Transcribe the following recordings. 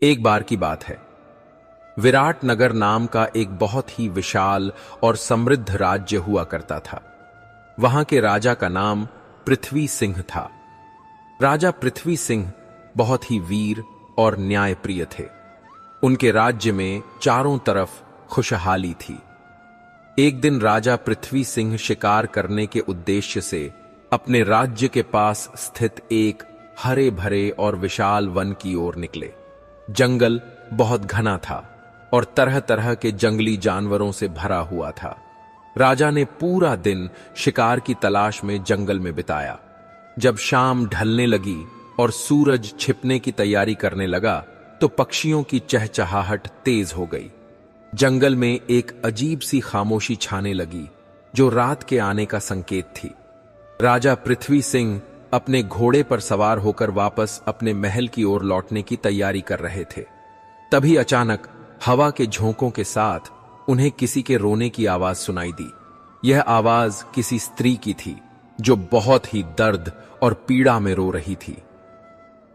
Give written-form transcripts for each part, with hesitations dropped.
एक बार की बात है। विराट नगर नाम का एक बहुत ही विशाल और समृद्ध राज्य हुआ करता था। वहां के राजा का नाम पृथ्वी सिंह था। राजा पृथ्वी सिंह बहुत ही वीर और न्यायप्रिय थे। उनके राज्य में चारों तरफ खुशहाली थी। एक दिन राजा पृथ्वी सिंह शिकार करने के उद्देश्य से अपने राज्य के पास स्थित एक हरे भरे और विशाल वन की ओर निकले। जंगल बहुत घना था और तरह तरह के जंगली जानवरों से भरा हुआ था। राजा ने पूरा दिन शिकार की तलाश में जंगल में बिताया। जब शाम ढलने लगी और सूरज छिपने की तैयारी करने लगा तो पक्षियों की चहचहाहट तेज हो गई। जंगल में एक अजीब सी खामोशी छाने लगी जो रात के आने का संकेत थी। राजा पृथ्वी सिंह अपने घोड़े पर सवार होकर वापस अपने महल की ओर लौटने की तैयारी कर रहे थे। तभी अचानक हवा के झोंकों के साथ उन्हें किसी के रोने की आवाज सुनाई दी। यह आवाज किसी स्त्री की थी जो बहुत ही दर्द और पीड़ा में रो रही थी।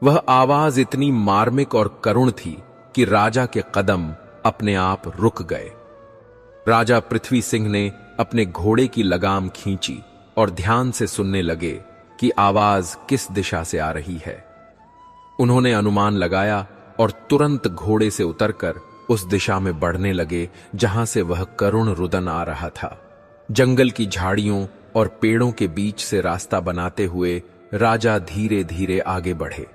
वह आवाज इतनी मार्मिक और करुण थी कि राजा के कदम अपने आप रुक गए। राजा पृथ्वी सिंह ने अपने घोड़े की लगाम खींची और ध्यान से सुनने लगे कि आवाज किस दिशा से आ रही है। उन्होंने अनुमान लगाया और तुरंत घोड़े से उतरकर उस दिशा में बढ़ने लगे जहां से वह करुण रुदन आ रहा था। जंगल की झाड़ियों और पेड़ों के बीच से रास्ता बनाते हुए राजा धीरे धीरे आगे बढ़े।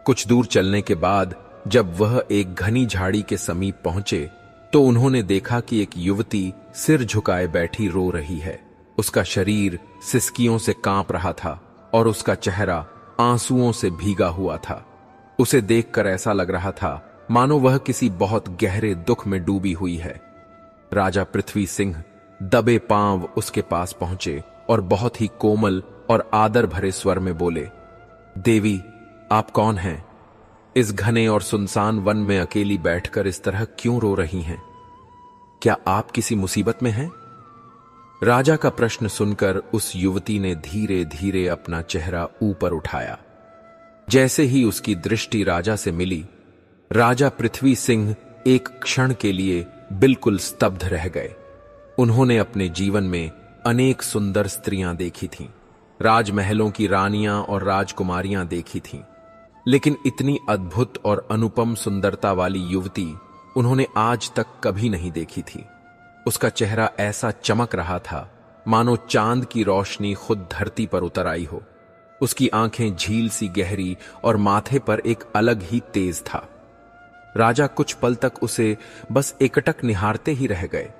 कुछ दूर चलने के बाद जब वह एक घनी झाड़ी के समीप पहुंचे तो उन्होंने देखा कि एक युवती सिर झुकाए बैठी रो रही है। उसका शरीर सिसकियों से कांप रहा था और उसका चेहरा आंसुओं से भीगा हुआ था। उसे देखकर ऐसा लग रहा था मानो वह किसी बहुत गहरे दुख में डूबी हुई है। राजा पृथ्वी सिंह दबे पांव उसके पास पहुंचे और बहुत ही कोमल और आदर भरे स्वर में बोले, देवी, आप कौन हैं? इस घने और सुनसान वन में अकेली बैठकर इस तरह क्यों रो रही हैं? क्या आप किसी मुसीबत में हैं? राजा का प्रश्न सुनकर उस युवती ने धीरे धीरे अपना चेहरा ऊपर उठाया। जैसे ही उसकी दृष्टि राजा से मिली, राजा पृथ्वी सिंह एक क्षण के लिए बिल्कुल स्तब्ध रह गए। उन्होंने अपने जीवन में अनेक सुंदर स्त्रियां देखी थीं, राजमहलों की रानियां और राजकुमारियां देखी थीं, लेकिन इतनी अद्भुत और अनुपम सुंदरता वाली युवती उन्होंने आज तक कभी नहीं देखी थी। उसका चेहरा ऐसा चमक रहा था मानो चांद की रोशनी खुद धरती पर उतर आई हो। उसकी आंखें झील सी गहरी और माथे पर एक अलग ही तेज था। राजा कुछ पल तक उसे बस एकटक निहारते ही रह गए।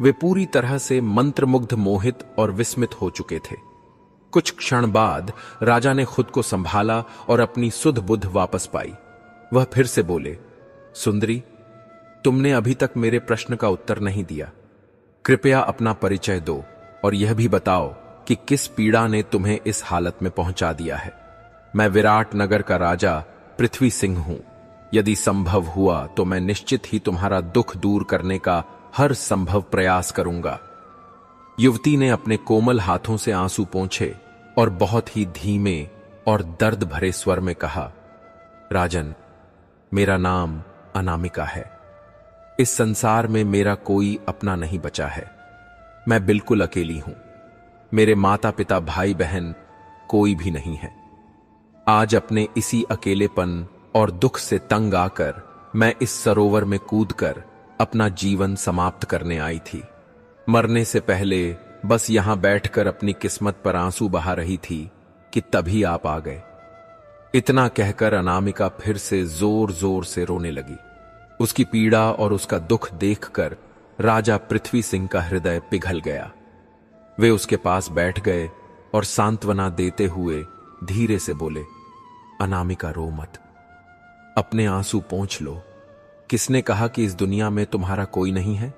वे पूरी तरह से मंत्रमुग्ध, मोहित और विस्मित हो चुके थे। कुछ क्षण बाद राजा ने खुद को संभाला और अपनी सुध बुध वापस पाई। वह फिर से बोले, सुंदरी, तुमने अभी तक मेरे प्रश्न का उत्तर नहीं दिया। कृपया अपना परिचय दो और यह भी बताओ कि किस पीड़ा ने तुम्हें इस हालत में पहुंचा दिया है। मैं विराट नगर का राजा पृथ्वी सिंह हूं। यदि संभव हुआ तो मैं निश्चित ही तुम्हारा दुख दूर करने का हर संभव प्रयास करूंगा। युवती ने अपने कोमल हाथों से आंसू पोंछे और बहुत ही धीमे और दर्द भरे स्वर में कहा, राजन, मेरा नाम अनामिका है। इस संसार में मेरा कोई अपना नहीं बचा है। मैं बिल्कुल अकेली हूं। मेरे माता पिता, भाई बहन कोई भी नहीं है। आज अपने इसी अकेलेपन और दुख से तंग आकर मैं इस सरोवर में कूदकर अपना जीवन समाप्त करने आई थी। मरने से पहले बस यहां बैठकर अपनी किस्मत पर आंसू बहा रही थी कि तभी आप आ गए। इतना कहकर अनामिका फिर से जोर जोर से रोने लगी। उसकी पीड़ा और उसका दुख देखकर राजा पृथ्वी सिंह का हृदय पिघल गया। वे उसके पास बैठ गए और सांत्वना देते हुए धीरे से बोले, अनामिका, रो मत, अपने आंसू पोंछ लो। किसने कहा कि इस दुनिया में तुम्हारा कोई नहीं है?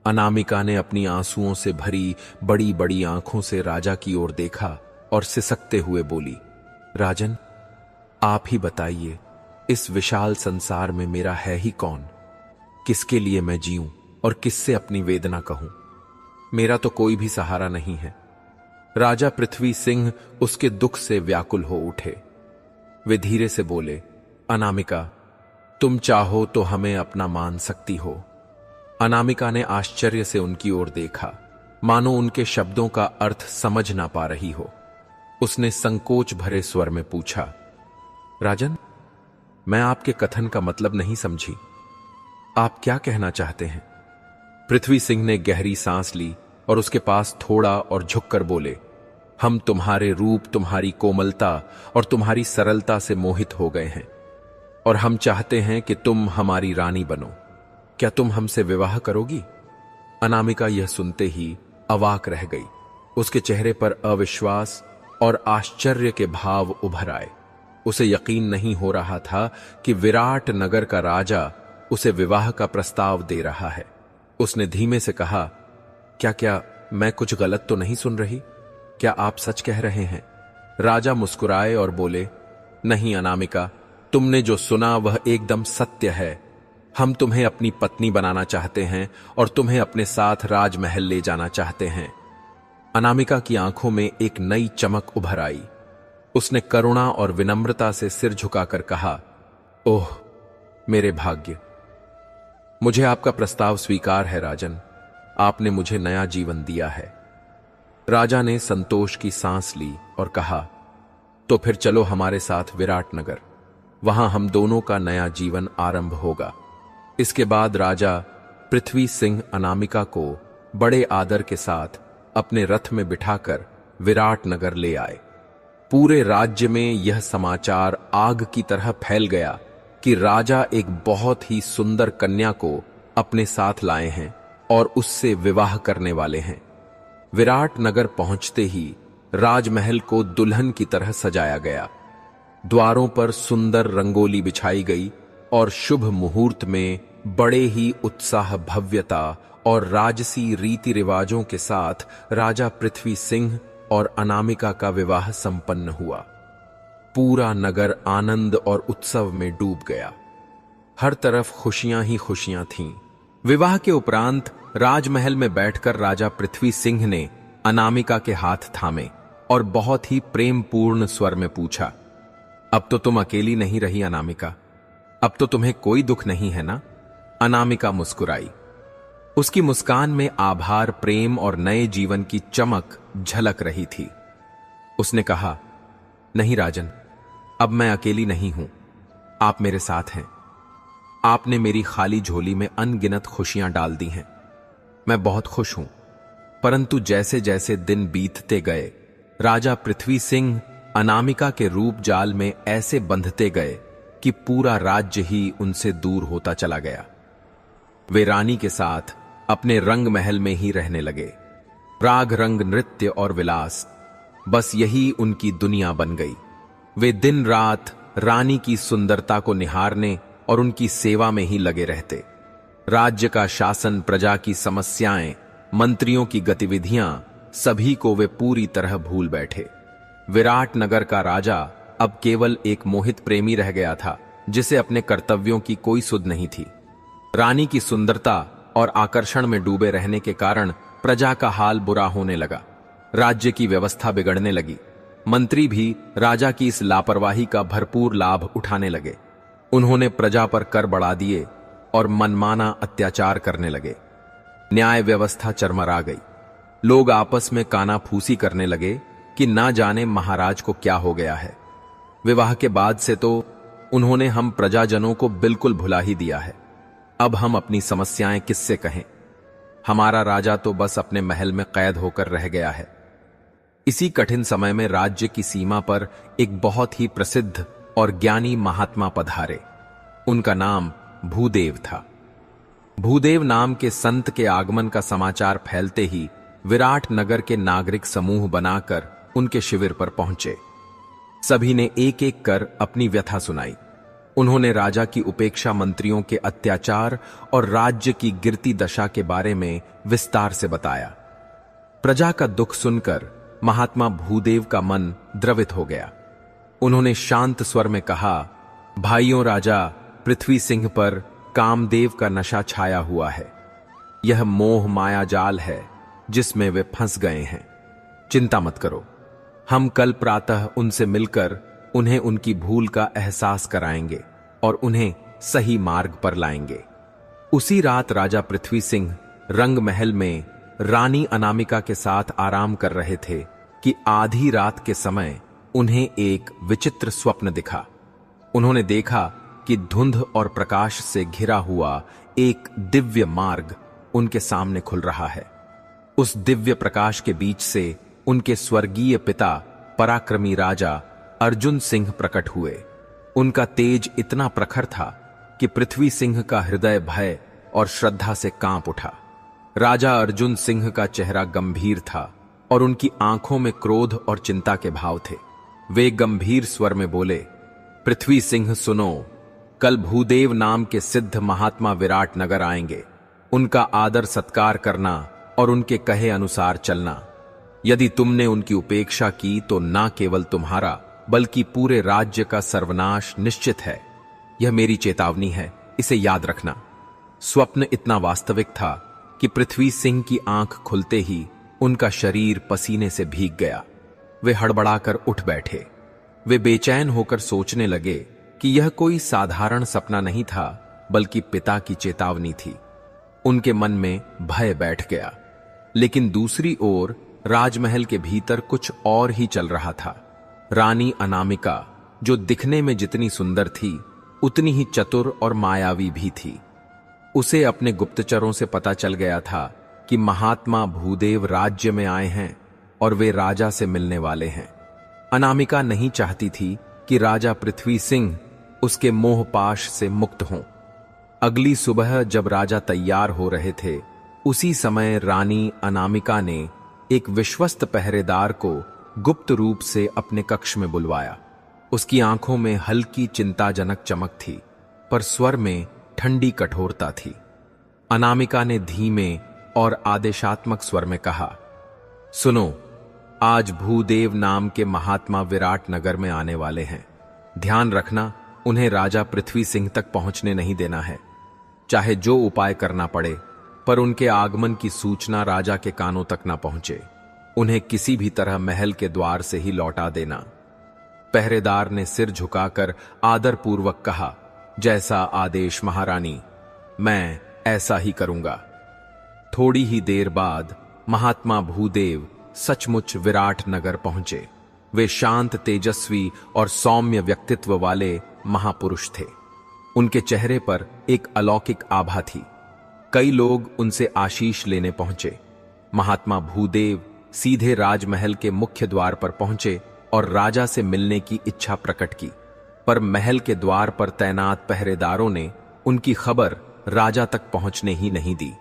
अनामिका ने अपनी आंसुओं से भरी बड़ी बड़ी आंखों से राजा की ओर देखा और सिसकते हुए बोली, राजन, आप ही बताइए, इस विशाल संसार में मेरा है ही कौन? किसके लिए मैं जीऊं और किससे अपनी वेदना कहूं? मेरा तो कोई भी सहारा नहीं है। राजा पृथ्वी सिंह उसके दुख से व्याकुल हो उठे। वे धीरे से बोले, अनामिका, तुम चाहो तो हमें अपना मान सकती हो। अनामिका ने आश्चर्य से उनकी ओर देखा, मानो उनके शब्दों का अर्थ समझ ना पा रही हो। उसने संकोच भरे स्वर में पूछा, राजन, मैं आपके कथन का मतलब नहीं समझी। आप क्या कहना चाहते हैं? पृथ्वी सिंह ने गहरी सांस ली और उसके पास थोड़ा और झुककर बोले, हम तुम्हारे रूप, तुम्हारी कोमलता और तुम्हारी सरलता से मोहित हो गए हैं और हम चाहते हैं कि तुम हमारी रानी बनो। क्या तुम हमसे विवाह करोगी? अनामिका यह सुनते ही अवाक रह गई। उसके चेहरे पर अविश्वास और आश्चर्य के भाव उभर आए। उसे यकीन नहीं हो रहा था कि विराट नगर का राजा उसे विवाह का प्रस्ताव दे रहा है। उसने धीमे से कहा, क्या मैं कुछ गलत तो नहीं सुन रही? क्या आप सच कह रहे हैं? राजा मुस्कुराए और बोले, नहीं अनामिका, तुमने जो सुना वह एकदम सत्य है। हम तुम्हें अपनी पत्नी बनाना चाहते हैं और तुम्हें अपने साथ राजमहल ले जाना चाहते हैं। अनामिका की आंखों में एक नई चमक उभर आई। उसने करुणा और विनम्रता से सिर झुकाकर कहा, ओह मेरे भाग्य, मुझे आपका प्रस्ताव स्वीकार है राजन। आपने मुझे नया जीवन दिया है। राजा ने संतोष की सांस ली और कहा, तो फिर चलो हमारे साथ विराट नगर। वहां हम दोनों का नया जीवन आरंभ होगा। इसके बाद राजा पृथ्वी सिंह अनामिका को बड़े आदर के साथ अपने रथ में बिठाकर विराट नगर ले आए। पूरे राज्य में यह समाचार आग की तरह फैल गया कि राजा एक बहुत ही सुंदर कन्या को अपने साथ लाए हैं और उससे विवाह करने वाले हैं। विराट नगर पहुंचते ही राजमहल को दुल्हन की तरह सजाया गया। द्वारों पर सुंदर रंगोली बिछाई गई और शुभ मुहूर्त में बड़े ही उत्साह, भव्यता और राजसी रीति रिवाजों के साथ राजा पृथ्वी सिंह और अनामिका का विवाह संपन्न हुआ। पूरा नगर आनंद और उत्सव में डूब गया। हर तरफ खुशियां ही खुशियां थीं। विवाह के उपरांत राजमहल में बैठकर राजा पृथ्वी सिंह ने अनामिका के हाथ थामे और बहुत ही प्रेमपूर्ण स्वर में पूछा, अब तो तुम अकेली नहीं रही अनामिका, अब तो तुम्हें कोई दुख नहीं है ना? अनामिका मुस्कुराई। उसकी मुस्कान में आभार, प्रेम और नए जीवन की चमक झलक रही थी। उसने कहा, नहीं राजन, अब मैं अकेली नहीं हूं, आप मेरे साथ हैं। आपने मेरी खाली झोली में अनगिनत खुशियां डाल दी हैं। मैं बहुत खुश हूं। परंतु जैसे जैसे दिन बीतते गए, राजा पृथ्वी सिंह अनामिका के रूप जाल में ऐसे बंधते गए कि पूरा राज्य ही उनसे दूर होता चला गया। वे रानी के साथ अपने रंग महल में ही रहने लगे। राग रंग, नृत्य और विलास, बस यही उनकी दुनिया बन गई। वे दिन रात रानी की सुंदरता को निहारने और उनकी सेवा में ही लगे रहते। राज्य का शासन, प्रजा की समस्याएं, मंत्रियों की गतिविधियां, सभी को वे पूरी तरह भूल बैठे। विराट नगर का राजा अब केवल एक मोहित प्रेमी रह गया था, जिसे अपने कर्तव्यों की कोई सुध नहीं थी। रानी की सुंदरता और आकर्षण में डूबे रहने के कारण प्रजा का हाल बुरा होने लगा। राज्य की व्यवस्था बिगड़ने लगी। मंत्री भी राजा की इस लापरवाही का भरपूर लाभ उठाने लगे। उन्होंने प्रजा पर कर बढ़ा दिए और मनमाना अत्याचार करने लगे। न्याय व्यवस्था चरमरा गई। लोग आपस में कानाफूसी करने लगे कि ना जाने महाराज को क्या हो गया है। विवाह के बाद से तो उन्होंने हम प्रजाजनों को बिल्कुल भुला ही दिया है। अब हम अपनी समस्याएं किससे कहें? हमारा राजा तो बस अपने महल में कैद होकर रह गया है। इसी कठिन समय में राज्य की सीमा पर एक बहुत ही प्रसिद्ध और ज्ञानी महात्मा पधारे। उनका नाम भूदेव था। भूदेव नाम के संत के आगमन का समाचार फैलते ही विराट नगर के नागरिक समूह बनाकर उनके शिविर पर पहुंचे। सभी ने एक एक कर अपनी व्यथा सुनाई। उन्होंने राजा की उपेक्षा, मंत्रियों के अत्याचार और राज्य की गिरती दशा के बारे में विस्तार से बताया। प्रजा का दुख सुनकर महात्मा भूदेव का मन द्रवित हो गया। उन्होंने शांत स्वर में कहा, भाइयों, राजा पृथ्वी सिंह पर कामदेव का नशा छाया हुआ है। यह मोह माया जाल है जिसमें वे फंस गए हैं। चिंता मत करो, हम कल प्रातः उनसे मिलकर उन्हें उनकी भूल का एहसास कराएंगे और उन्हें सही मार्ग पर लाएंगे। उसी रात राजा पृथ्वी सिंह रंग महल में रानी अनामिका के साथ आराम कर रहे थे कि आधी रात के समय उन्हें एक विचित्र स्वप्न दिखा। उन्होंने देखा कि धुंध और प्रकाश से घिरा हुआ एक दिव्य मार्ग उनके सामने खुल रहा है। उस दिव्य प्रकाश के बीच से उनके स्वर्गीय पिता पराक्रमी राजा अर्जुन सिंह प्रकट हुए। उनका तेज इतना प्रखर था कि पृथ्वी सिंह का हृदय भय और श्रद्धा से कांप उठा। राजा अर्जुन सिंह का चेहरा गंभीर था और उनकी आंखों में क्रोध और चिंता के भाव थे। वे गंभीर स्वर में बोले, पृथ्वी सिंह सुनो, कल भूदेव नाम के सिद्ध महात्मा विराट नगर आएंगे। उनका आदर सत्कार करना और उनके कहे अनुसार चलना। यदि तुमने उनकी उपेक्षा की तो ना केवल तुम्हारा बल्कि पूरे राज्य का सर्वनाश निश्चित है। यह मेरी चेतावनी है, इसे याद रखना। स्वप्न इतना वास्तविक था कि पृथ्वी सिंह की आंख खुलते ही उनका शरीर पसीने से भीग गया। वे हड़बड़ाकर उठ बैठे। वे बेचैन होकर सोचने लगे कि यह कोई साधारण सपना नहीं था बल्कि पिता की चेतावनी थी। उनके मन में भय बैठ गया। लेकिन दूसरी ओर राजमहल के भीतर कुछ और ही चल रहा था। रानी अनामिका, जो दिखने में जितनी सुंदर थी उतनी ही चतुर और मायावी भी थी। उसे अपने गुप्तचरों से पता चल गया था कि महात्मा भूदेव राज्य में आए हैं और वे राजा से मिलने वाले हैं। अनामिका नहीं चाहती थी कि राजा पृथ्वी सिंह उसके मोहपाश से मुक्त हों। अगली सुबह जब राजा तैयार हो रहे थे, उसी समय रानी अनामिका ने एक विश्वस्त पहरेदार को गुप्त रूप से अपने कक्ष में बुलवाया। उसकी आंखों में हल्की चिंताजनक चमक थी, पर स्वर में ठंडी कठोरता थी। अनामिका ने धीमे और आदेशात्मक स्वर में कहा, सुनो, आज भूदेव नाम के महात्मा विराट नगर में आने वाले हैं। ध्यान रखना, उन्हें राजा पृथ्वी सिंह तक पहुंचने नहीं देना है। चाहे जो उपाय करना पड़े, पर उनके आगमन की सूचना राजा के कानों तक न पहुंचे। उन्हें किसी भी तरह महल के द्वार से ही लौटा देना। पहरेदार ने सिर झुकाकर आदरपूर्वक कहा, जैसा आदेश महारानी, मैं ऐसा ही करूंगा। थोड़ी ही देर बाद महात्मा भूदेव सचमुच विराट नगर पहुंचे। वे शांत, तेजस्वी और सौम्य व्यक्तित्व वाले महापुरुष थे। उनके चेहरे पर एक अलौकिक आभा थी। कई लोग उनसे आशीष लेने पहुंचे। महात्मा भूदेव सीधे राजमहल के मुख्य द्वार पर पहुंचे और राजा से मिलने की इच्छा प्रकट की, पर महल के द्वार पर तैनात पहरेदारों ने उनकी खबर राजा तक पहुंचने ही नहीं दी।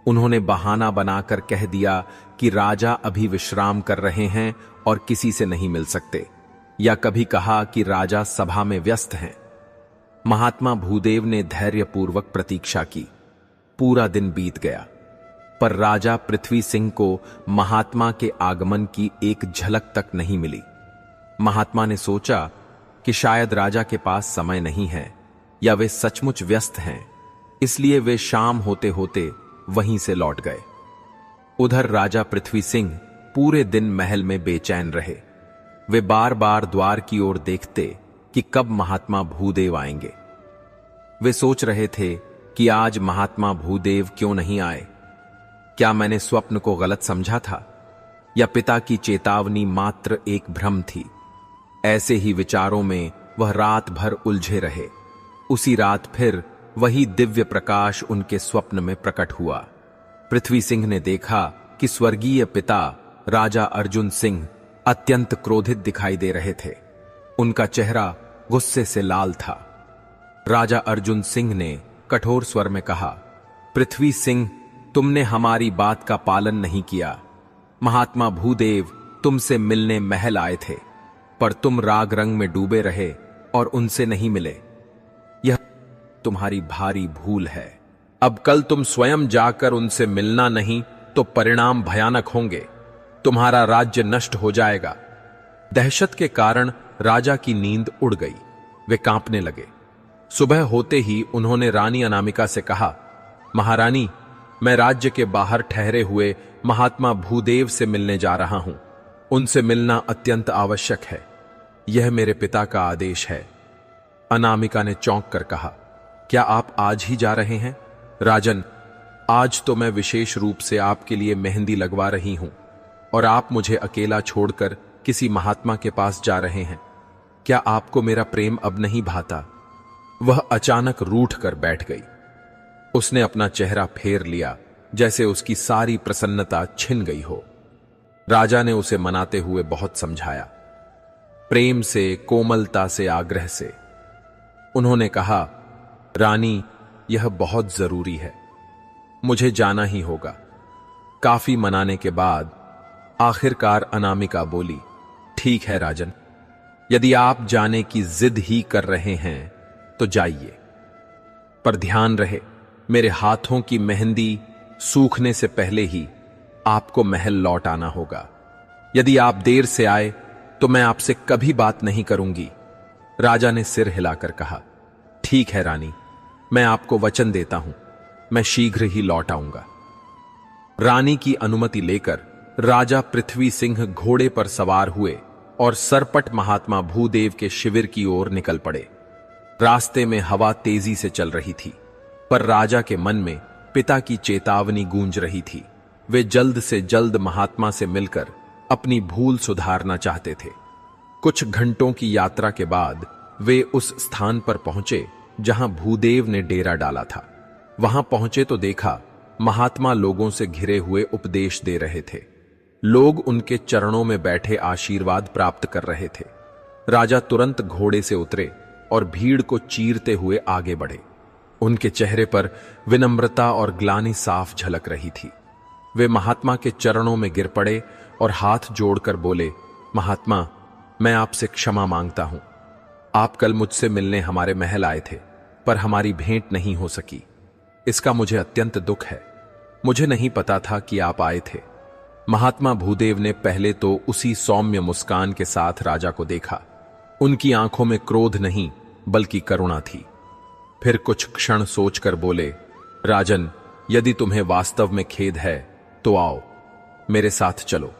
उन्होंने बहाना बनाकर कह दिया कि राजा अभी विश्राम कर रहे हैं और किसी से नहीं मिल सकते, या कभी कहा कि राजा सभा में व्यस्त हैं। महात्मा भूदेव ने धैर्यपूर्वक प्रतीक्षा की। पूरा दिन बीत गया, पर राजा पृथ्वी सिंह को महात्मा के आगमन की एक झलक तक नहीं मिली। महात्मा ने सोचा कि शायद राजा के पास समय नहीं है या वे सचमुच व्यस्त हैं, इसलिए वे शाम होते होते वहीं से लौट गए। उधर राजा पृथ्वी सिंह पूरे दिन महल में बेचैन रहे। वे बार बार द्वार की ओर देखते कि कब महात्मा भूदेव आएंगे। वे सोच रहे थे कि आज महात्मा भूदेव क्यों नहीं आए। क्या मैंने स्वप्न को गलत समझा था, या पिता की चेतावनी मात्र एक भ्रम थी? ऐसे ही विचारों में वह रात भर उलझे रहे। उसी रात फिर वही दिव्य प्रकाश उनके स्वप्न में प्रकट हुआ। पृथ्वी सिंह ने देखा कि स्वर्गीय पिता राजा अर्जुन सिंह अत्यंत क्रोधित दिखाई दे रहे थे। उनका चेहरा गुस्से से लाल था। राजा अर्जुन सिंह ने कठोर स्वर में कहा, पृथ्वी सिंह, तुमने हमारी बात का पालन नहीं किया। महात्मा भूदेव तुमसे मिलने महल आए थे, पर तुम राग रंग में डूबे रहे और उनसे नहीं मिले। यह तुम्हारी भारी भूल है। अब कल तुम स्वयं जाकर उनसे मिलना नहीं तो परिणाम भयानक होंगे। तुम्हारा राज्य नष्ट हो जाएगा। दहशत के कारण राजा की नींद उड़ गई। वे कांपने लगे। सुबह होते ही उन्होंने रानी अनामिका से कहा, महारानी, मैं राज्य के बाहर ठहरे हुए महात्मा भूदेव से मिलने जा रहा हूं। उनसे मिलना अत्यंत आवश्यक है। यह मेरे पिता का आदेश है। अनामिका ने चौंक कर कहा, क्या आप आज ही जा रहे हैं? राजन, आज तो मैं विशेष रूप से आपके लिए मेहंदी लगवा रही हूं और आप मुझे अकेला छोड़कर किसी महात्मा के पास जा रहे हैं। क्या आपको मेरा प्रेम अब नहीं भाता? वह अचानक रूठ कर बैठ गई। उसने अपना चेहरा फेर लिया, जैसे उसकी सारी प्रसन्नता छिन गई हो। राजा ने उसे मनाते हुए बहुत समझाया, प्रेम से, कोमलता से, आग्रह से। उन्होंने कहा, रानी, यह बहुत जरूरी है, मुझे जाना ही होगा। काफी मनाने के बाद आखिरकार अनामिका बोली, ठीक है राजन, यदि आप जाने की जिद ही कर रहे हैं तो जाइए, पर ध्यान रहे मेरे हाथों की मेहंदी सूखने से पहले ही आपको महल लौट आना होगा। यदि आप देर से आए तो मैं आपसे कभी बात नहीं करूंगी। राजा ने सिर हिलाकर कहा, ठीक है रानी, मैं आपको वचन देता हूं, मैं शीघ्र ही लौट आऊंगा। रानी की अनुमति लेकर राजा पृथ्वी सिंह घोड़े पर सवार हुए और सरपट महात्मा भूदेव के शिविर की ओर निकल पड़े। रास्ते में हवा तेजी से चल रही थी, पर राजा के मन में पिता की चेतावनी गूंज रही थी। वे जल्द से जल्द महात्मा से मिलकर अपनी भूल सुधारना चाहते थे। कुछ घंटों की यात्रा के बाद वे उस स्थान पर पहुंचे जहां भूदेव ने डेरा डाला था। वहां पहुंचे तो देखा महात्मा लोगों से घिरे हुए उपदेश दे रहे थे। लोग उनके चरणों में बैठे आशीर्वाद प्राप्त कर रहे थे। राजा तुरंत घोड़े से उतरे और भीड़ को चीरते हुए आगे बढ़े। उनके चेहरे पर विनम्रता और ग्लानि साफ झलक रही थी। वे महात्मा के चरणों में गिर पड़े और हाथ जोड़कर बोले, महात्मा, मैं आपसे क्षमा मांगता हूं। आप कल मुझसे मिलने हमारे महल आए थे, पर हमारी भेंट नहीं हो सकी। इसका मुझे अत्यंत दुख है। मुझे नहीं पता था कि आप आए थे। महात्मा भूदेव ने पहले तो उसी सौम्य मुस्कान के साथ राजा को देखा। उनकी आंखों में क्रोध नहीं बल्कि करुणा थी। फिर कुछ क्षण सोचकर बोले, राजन, यदि तुम्हें वास्तव में खेद है तो आओ, मेरे साथ चलो।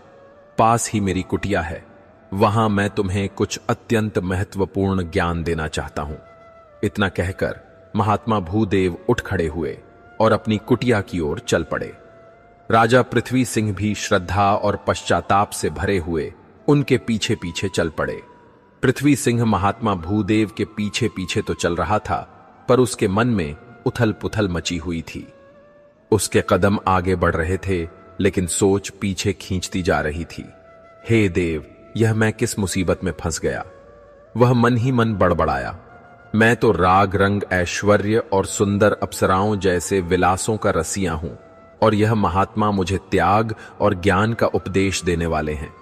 पास ही मेरी कुटिया है, वहां मैं तुम्हें कुछ अत्यंत महत्वपूर्ण ज्ञान देना चाहता हूं। इतना कहकर महात्मा भूदेव उठ खड़े हुए और अपनी कुटिया की ओर चल पड़े। राजा पृथ्वी सिंह भी श्रद्धा और पश्चाताप से भरे हुए उनके पीछे पीछे चल पड़े। पृथ्वी सिंह महात्मा भूदेव के पीछे पीछे तो चल रहा था, पर उसके मन में उथल पुथल मची हुई थी। उसके कदम आगे बढ़ रहे थे, लेकिन सोच पीछे खींचती जा रही थी। हे देव, यह मैं किस मुसीबत में फंस गया। वह मन ही मन बड़बड़ाया, मैं तो राग रंग, ऐश्वर्य और सुंदर अप्सराओं जैसे विलासों का रसिया हूं, और यह महात्मा मुझे त्याग और ज्ञान का उपदेश देने वाले हैं।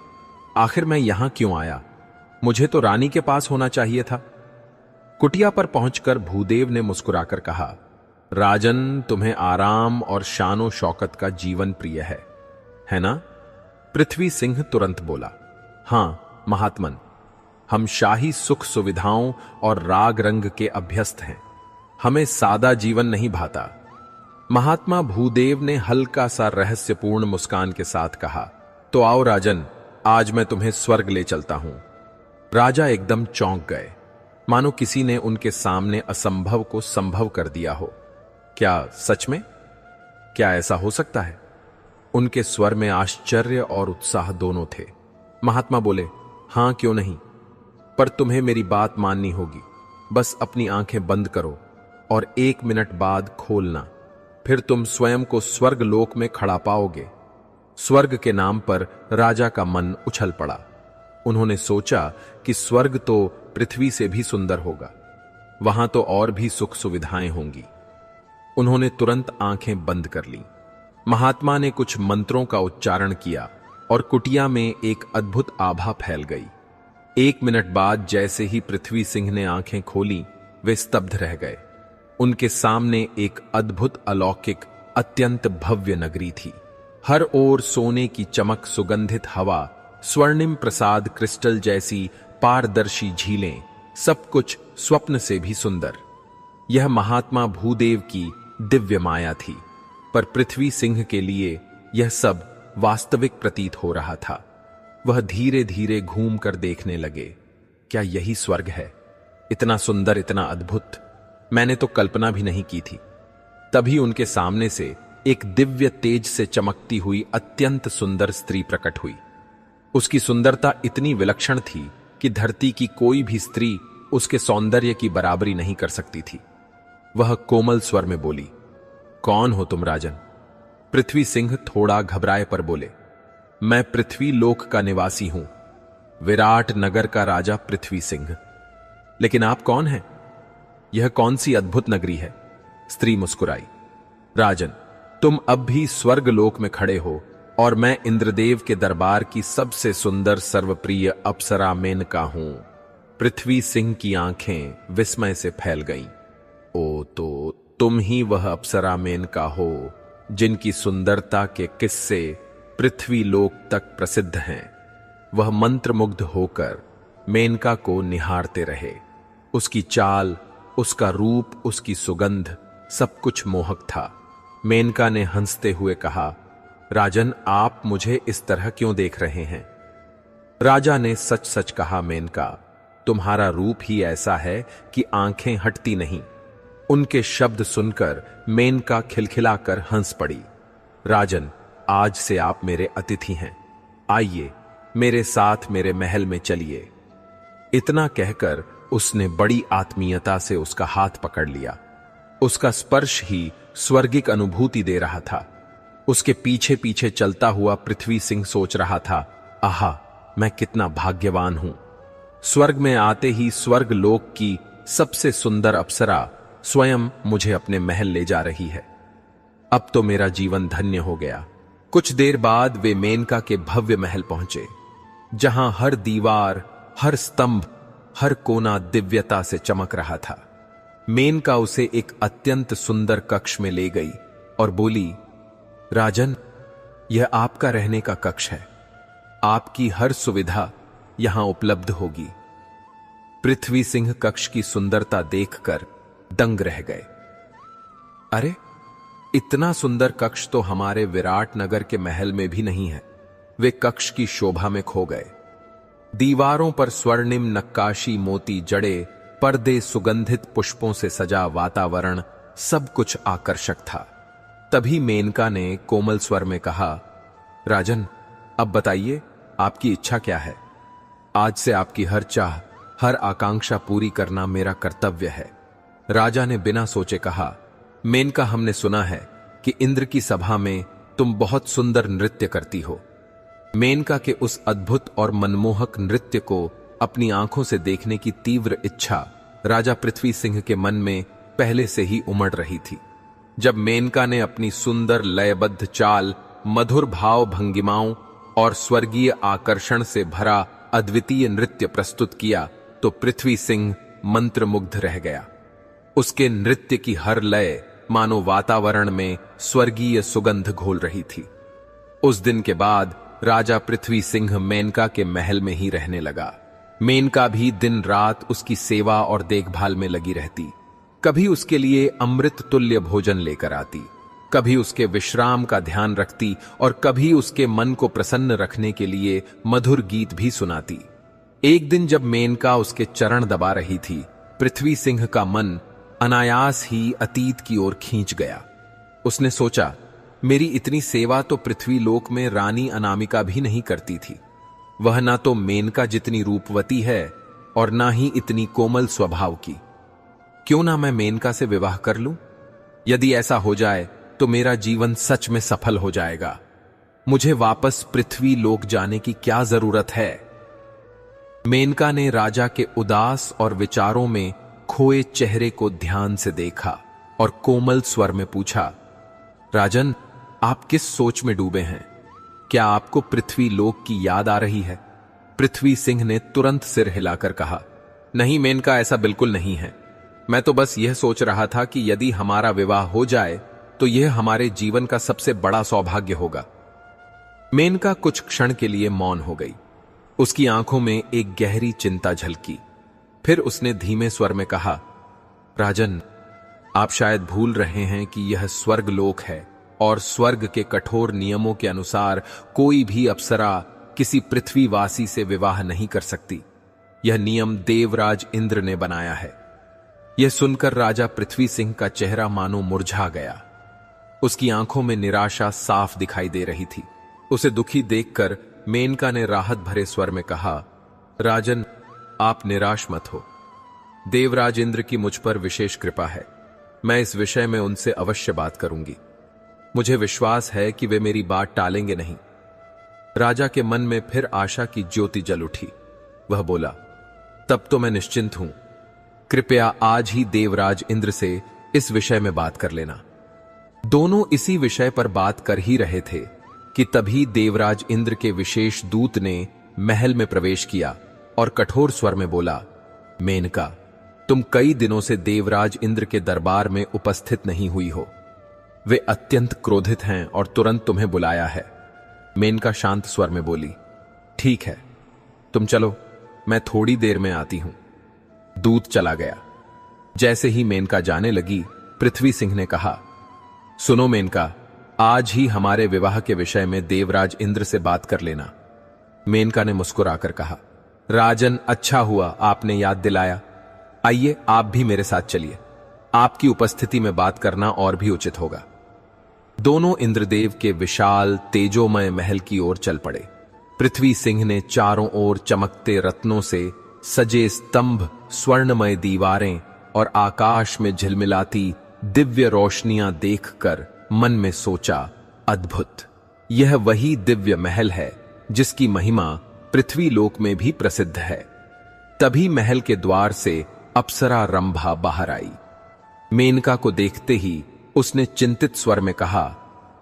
आखिर मैं यहां क्यों आया? मुझे तो रानी के पास होना चाहिए था। कुटिया पर पहुंचकर भूदेव ने मुस्कुराकर कहा, राजन, तुम्हें आराम और शानो शौकत का जीवन प्रिय है ना? पृथ्वी सिंह तुरंत बोला, हां महात्मन, हम शाही सुख सुविधाओं और राग रंग के अभ्यस्त हैं। हमें सादा जीवन नहीं भाता। महात्मा भूदेव ने हल्का सा रहस्यपूर्ण मुस्कान के साथ कहा, तो आओ राजन, आज मैं तुम्हें स्वर्ग ले चलता हूं। राजा एकदम चौंक गए, मानो किसी ने उनके सामने असंभव को संभव कर दिया हो। क्या सच में? क्या ऐसा हो सकता है? उनके स्वर में आश्चर्य और उत्साह दोनों थे। महात्मा बोले, हां, क्यों नहीं, पर तुम्हें मेरी बात माननी होगी। बस अपनी आंखें बंद करो और 1 मिनट बाद खोलना, फिर तुम स्वयं को स्वर्ग लोक में खड़ा पाओगे। स्वर्ग के नाम पर राजा का मन उछल पड़ा। उन्होंने सोचा कि स्वर्ग तो पृथ्वी से भी सुंदर होगा, वहां तो और भी सुख सुविधाएं होंगी। उन्होंने तुरंत आंखें बंद कर लीं। महात्मा ने कुछ मंत्रों का उच्चारण किया और कुटिया में एक अद्भुत आभा फैल गई। 1 मिनट बाद जैसे ही पृथ्वी सिंह ने आंखें खोली, वे स्तब्ध रह गए। उनके सामने एक अद्भुत, अलौकिक, अत्यंत भव्य नगरी थी। हर ओर सोने की चमक, सुगंधित हवा, स्वर्णिम प्रसाद, क्रिस्टल जैसी पारदर्शी झीलें, सब कुछ स्वप्न से भी सुंदर। यह महात्मा भूदेव की दिव्य माया थी, पर पृथ्वी सिंह के लिए यह सब वास्तविक प्रतीत हो रहा था। वह धीरे धीरे घूमकर देखने लगे, क्या यही स्वर्ग है? इतना सुंदर, इतना अद्भुत। मैंने तो कल्पना भी नहीं की थी। तभी उनके सामने से एक दिव्य तेज से चमकती हुई अत्यंत सुंदर स्त्री प्रकट हुई। उसकी सुंदरता इतनी विलक्षण थी कि धरती की कोई भी स्त्री उसके सौंदर्य की बराबरी नहीं कर सकती थी। वह कोमल स्वर में बोली, कौन हो तुम राजन? पृथ्वी सिंह थोड़ा घबराए पर बोले, मैं पृथ्वी लोक का निवासी हूं, विराट नगर का राजा पृथ्वी सिंह। लेकिन आप कौन हैं? यह कौन सी अद्भुत नगरी है? स्त्री मुस्कुराई, राजन, तुम अब भी स्वर्ग लोक में खड़े हो और मैं इंद्रदेव के दरबार की सबसे सुंदर सर्वप्रिय अप्सरा मेनका हूं। पृथ्वी सिंह की आंखें विस्मय से फैल गईं। ओ, तो तुम ही वह अप्सरा मेनका हो जिनकी सुंदरता के किस्से पृथ्वी लोक तक प्रसिद्ध हैं। वह मंत्रमुग्ध होकर मेनका को निहारते रहे। उसकी चाल, उसका रूप, उसकी सुगंध, सब कुछ मोहक था। मेनका ने हंसते हुए कहा, राजन, आप मुझे इस तरह क्यों देख रहे हैं? राजा ने सच सच कहा, मेनका, तुम्हारा रूप ही ऐसा है कि आंखें हटती नहीं। उनके शब्द सुनकर मेनका खिलखिलाकर हंस पड़ी। राजन, आज से आप मेरे अतिथि हैं। आइए, मेरे साथ मेरे महल में चलिए। इतना कहकर उसने बड़ी आत्मीयता से उसका हाथ पकड़ लिया। उसका स्पर्श ही स्वर्गिक अनुभूति दे रहा था। उसके पीछे पीछे चलता हुआ पृथ्वी सिंह सोच रहा था, आहा, मैं कितना भाग्यवान हूं। स्वर्ग में आते ही स्वर्ग लोक की सबसे सुंदर अप्सरा स्वयं मुझे अपने महल ले जा रही है। अब तो मेरा जीवन धन्य हो गया। कुछ देर बाद वे मेनका के भव्य महल पहुंचे, जहां हर दीवार, हर स्तंभ, हर कोना दिव्यता से चमक रहा था। मेनका उसे एक अत्यंत सुंदर कक्ष में ले गई और बोली, राजन, यह आपका रहने का कक्ष है। आपकी हर सुविधा यहां उपलब्ध होगी। पृथ्वी सिंह कक्ष की सुंदरता देखकर दंग रह गए। अरे, इतना सुंदर कक्ष तो हमारे विराट नगर के महल में भी नहीं है। वे कक्ष की शोभा में खो गए। दीवारों पर स्वर्णिम नक्काशी, मोती जड़े, पर्दे, सुगंधित पुष्पों से सजा वातावरण, सब कुछ आकर्षक था। तभी मेनका ने कोमल स्वर में कहा, राजन, अब बताइए, आपकी इच्छा क्या है? आज से आपकी हर चाह, हर आकांक्षा पूरी करना मेरा कर्तव्य है। राजा ने बिना सोचे कहा, मेनका, हमने सुना है कि इंद्र की सभा में तुम बहुत सुंदर नृत्य करती हो। मेनका के उस अद्भुत और मनमोहक नृत्य को अपनी आंखों से देखने की तीव्र इच्छा राजा पृथ्वी सिंह के मन में पहले से ही उमड़ रही थी। जब मेनका ने अपनी सुंदर लयबद्ध चाल, मधुर भाव भंगिमाओं और स्वर्गीय आकर्षण से भरा अद्वितीय नृत्य प्रस्तुत किया तो पृथ्वी सिंह मंत्रमुग्ध रह गया। उसके नृत्य की हर लय मानो वातावरण में स्वर्गीय सुगंध घोल रही थी। उस दिन के बाद राजा पृथ्वी सिंह मेनका के महल में ही रहने लगा। मेनका भी दिन रात उसकी सेवा और देखभाल में लगी रहती। कभी उसके लिए अमृत तुल्य भोजन लेकर आती, कभी उसके विश्राम का ध्यान रखती और कभी उसके मन को प्रसन्न रखने के लिए मधुर गीत भी सुनाती। एक दिन जब मेनका उसके चरण दबा रही थी, पृथ्वी सिंह का मन अनायास ही अतीत की ओर खींच गया। उसने सोचा, मेरी इतनी सेवा तो पृथ्वी लोक में रानी अनामिका भी नहीं करती थी। वह ना तो मेनका जितनी रूपवती है और ना ही इतनी कोमल स्वभाव की। क्यों ना मैं मेनका से विवाह कर लूं? यदि ऐसा हो जाए तो मेरा जीवन सच में सफल हो जाएगा। मुझे वापस पृथ्वी लोक जाने की क्या जरूरत है? मेनका ने राजा के उदास और विचारों में खोए चेहरे को ध्यान से देखा और कोमल स्वर में पूछा, राजन, आप किस सोच में डूबे हैं? क्या आपको पृथ्वी लोक की याद आ रही है? पृथ्वी सिंह ने तुरंत सिर हिलाकर कहा, नहीं मेनका, ऐसा बिल्कुल नहीं है। मैं तो बस यह सोच रहा था कि यदि हमारा विवाह हो जाए तो यह हमारे जीवन का सबसे बड़ा सौभाग्य होगा। मेनका कुछ क्षण के लिए मौन हो गई। उसकी आंखों में एक गहरी चिंता झलकी। फिर उसने धीमे स्वर में कहा, राजन, आप शायद भूल रहे हैं कि यह स्वर्ग लोक है और स्वर्ग के कठोर नियमों के अनुसार कोई भी अप्सरा किसी पृथ्वीवासी से विवाह नहीं कर सकती। यह नियम देवराज इंद्र ने बनाया है। यह सुनकर राजा पृथ्वी सिंह का चेहरा मानो मुरझा गया। उसकी आंखों में निराशा साफ दिखाई दे रही थी। उसे दुखी देखकर मेनका ने राहत भरे स्वर में कहा, राजन, आप निराश मत हो। देवराज इंद्र की मुझ पर विशेष कृपा है। मैं इस विषय में उनसे अवश्य बात करूंगी। मुझे विश्वास है कि वे मेरी बात टालेंगे नहीं। राजा के मन में फिर आशा की ज्योति जल उठी। वह बोला, तब तो मैं निश्चिंत हूं। कृपया आज ही देवराज इंद्र से इस विषय में बात कर लेना। दोनों इसी विषय पर बात कर ही रहे थे कि तभी देवराज इंद्र के विशेष दूत ने महल में प्रवेश किया और कठोर स्वर में बोला, मेनका, तुम कई दिनों से देवराज इंद्र के दरबार में उपस्थित नहीं हुई हो। वे अत्यंत क्रोधित हैं और तुरंत तुम्हें बुलाया है। मेनका शांत स्वर में बोली, ठीक है, तुम चलो, मैं थोड़ी देर में आती हूं। दूत चला गया। जैसे ही मेनका जाने लगी, पृथ्वी सिंह ने कहा, सुनो मेनका, आज ही हमारे विवाह के विषय में देवराज इंद्र से बात कर लेना। मेनका ने मुस्कुराकर कहा, राजन, अच्छा हुआ आपने याद दिलाया। आइए, आप भी मेरे साथ चलिए। आपकी उपस्थिति में बात करना और भी उचित होगा। दोनों इंद्रदेव के विशाल तेजोमय महल की ओर चल पड़े। पृथ्वी सिंह ने चारों ओर चमकते रत्नों से सजे स्तंभ, स्वर्णमय दीवारें और आकाश में झिलमिलाती दिव्य रोशनियां देखकर मन में सोचा, अद्भुत, यह वही दिव्य महल है जिसकी महिमा पृथ्वी लोक में भी प्रसिद्ध है। तभी महल के द्वार से अप्सरा रंभा बाहर आई। मेनका को देखते ही उसने चिंतित स्वर में कहा,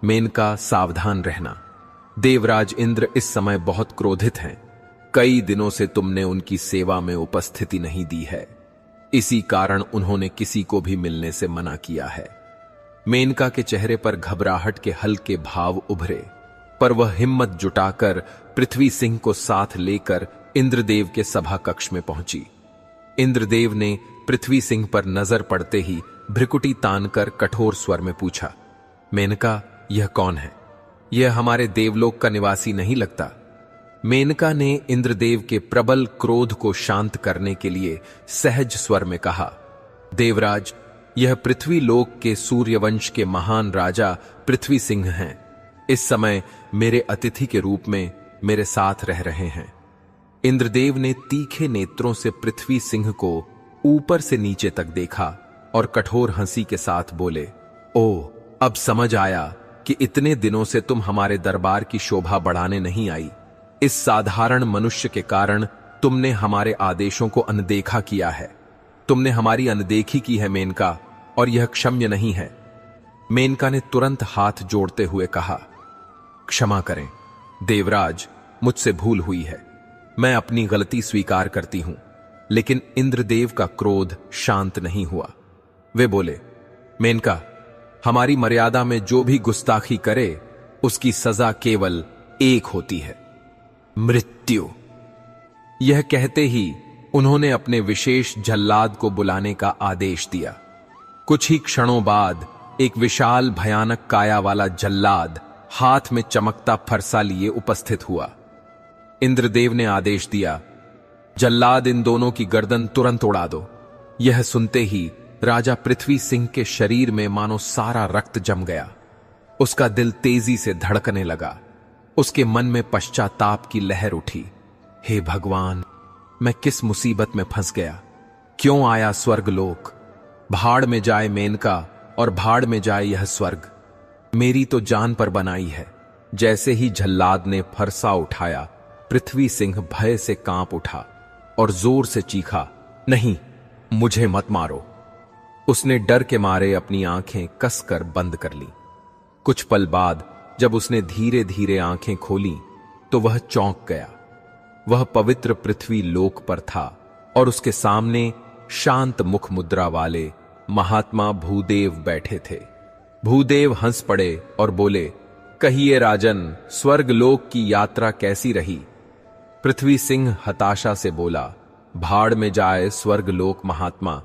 मेनका, सावधान रहना। देवराज इंद्र इस समय बहुत क्रोधित हैं। कई दिनों से तुमने उनकी सेवा में उपस्थिति नहीं दी है। इसी कारण उन्होंने किसी को भी मिलने से मना किया है। मेनका के चेहरे पर घबराहट के हल्के भाव उभरे, पर वह हिम्मत जुटाकर पृथ्वी सिंह को साथ लेकर इंद्रदेव के सभा कक्ष में पहुंची। इंद्रदेव ने पृथ्वी सिंह पर नजर पड़ते ही भ्रिकुटी तानकर कठोर स्वर में पूछा, मेनका, यह कौन है? यह हमारे देवलोक का निवासी नहीं लगता। मेनका ने इंद्रदेव के प्रबल क्रोध को शांत करने के लिए सहज स्वर में कहा, देवराज, यह पृथ्वी लोक के सूर्यवंश के महान राजा पृथ्वी सिंह हैं। इस समय मेरे अतिथि के रूप में मेरे साथ रह रहे हैं। इंद्रदेव ने तीखे नेत्रों से पृथ्वी सिंह को ऊपर से नीचे तक देखा और कठोर हंसी के साथ बोले, ओ, अब समझ आया कि इतने दिनों से तुम हमारे दरबार की शोभा बढ़ाने नहीं आई। इस साधारण मनुष्य के कारण तुमने हमारे आदेशों को अनदेखा किया है। तुमने हमारी अनदेखी की है मेनका, और यह क्षम्य नहीं है। मेनका ने तुरंत हाथ जोड़ते हुए कहा, क्षमा करें देवराज, मुझसे भूल हुई है। मैं अपनी गलती स्वीकार करती हूं। लेकिन इंद्रदेव का क्रोध शांत नहीं हुआ। वे बोले, मेनका, हमारी मर्यादा में जो भी गुस्ताखी करे उसकी सजा केवल एक होती है, मृत्यु। यह कहते ही उन्होंने अपने विशेष जल्लाद को बुलाने का आदेश दिया। कुछ ही क्षणों बाद एक विशाल भयानक काया वाला जल्लाद हाथ में चमकता फरसा लिए उपस्थित हुआ। इंद्रदेव ने आदेश दिया, जल्लाद, इन दोनों की गर्दन तुरंत उड़ा दो। यह सुनते ही राजा पृथ्वी सिंह के शरीर में मानो सारा रक्त जम गया। उसका दिल तेजी से धड़कने लगा। उसके मन में पश्चाताप की लहर उठी। हे भगवान, मैं किस मुसीबत में फंस गया? क्यों आया स्वर्गलोक? भाड़ में जाए मेनका और भाड़ में जाए यह स्वर्ग। मेरी तो जान पर बनाई है। जैसे ही जल्लाद ने फरसा उठाया, पृथ्वी सिंह भय से कांप उठा और जोर से चीखा, नहीं, मुझे मत मारो। उसने डर के मारे अपनी आंखें कसकर बंद कर लीं। कुछ पल बाद जब उसने धीरे धीरे आंखें खोलीं तो वह चौंक गया। वह पवित्र पृथ्वी लोक पर था और उसके सामने शांत मुख मुद्रा वाले महात्मा भूदेव बैठे थे। भूदेव हंस पड़े और बोले, कहिए राजन, स्वर्ग लोक की यात्रा कैसी रही? पृथ्वी सिंह हताशा से बोला, भाड़ में जाए स्वर्ग लोक महात्मा,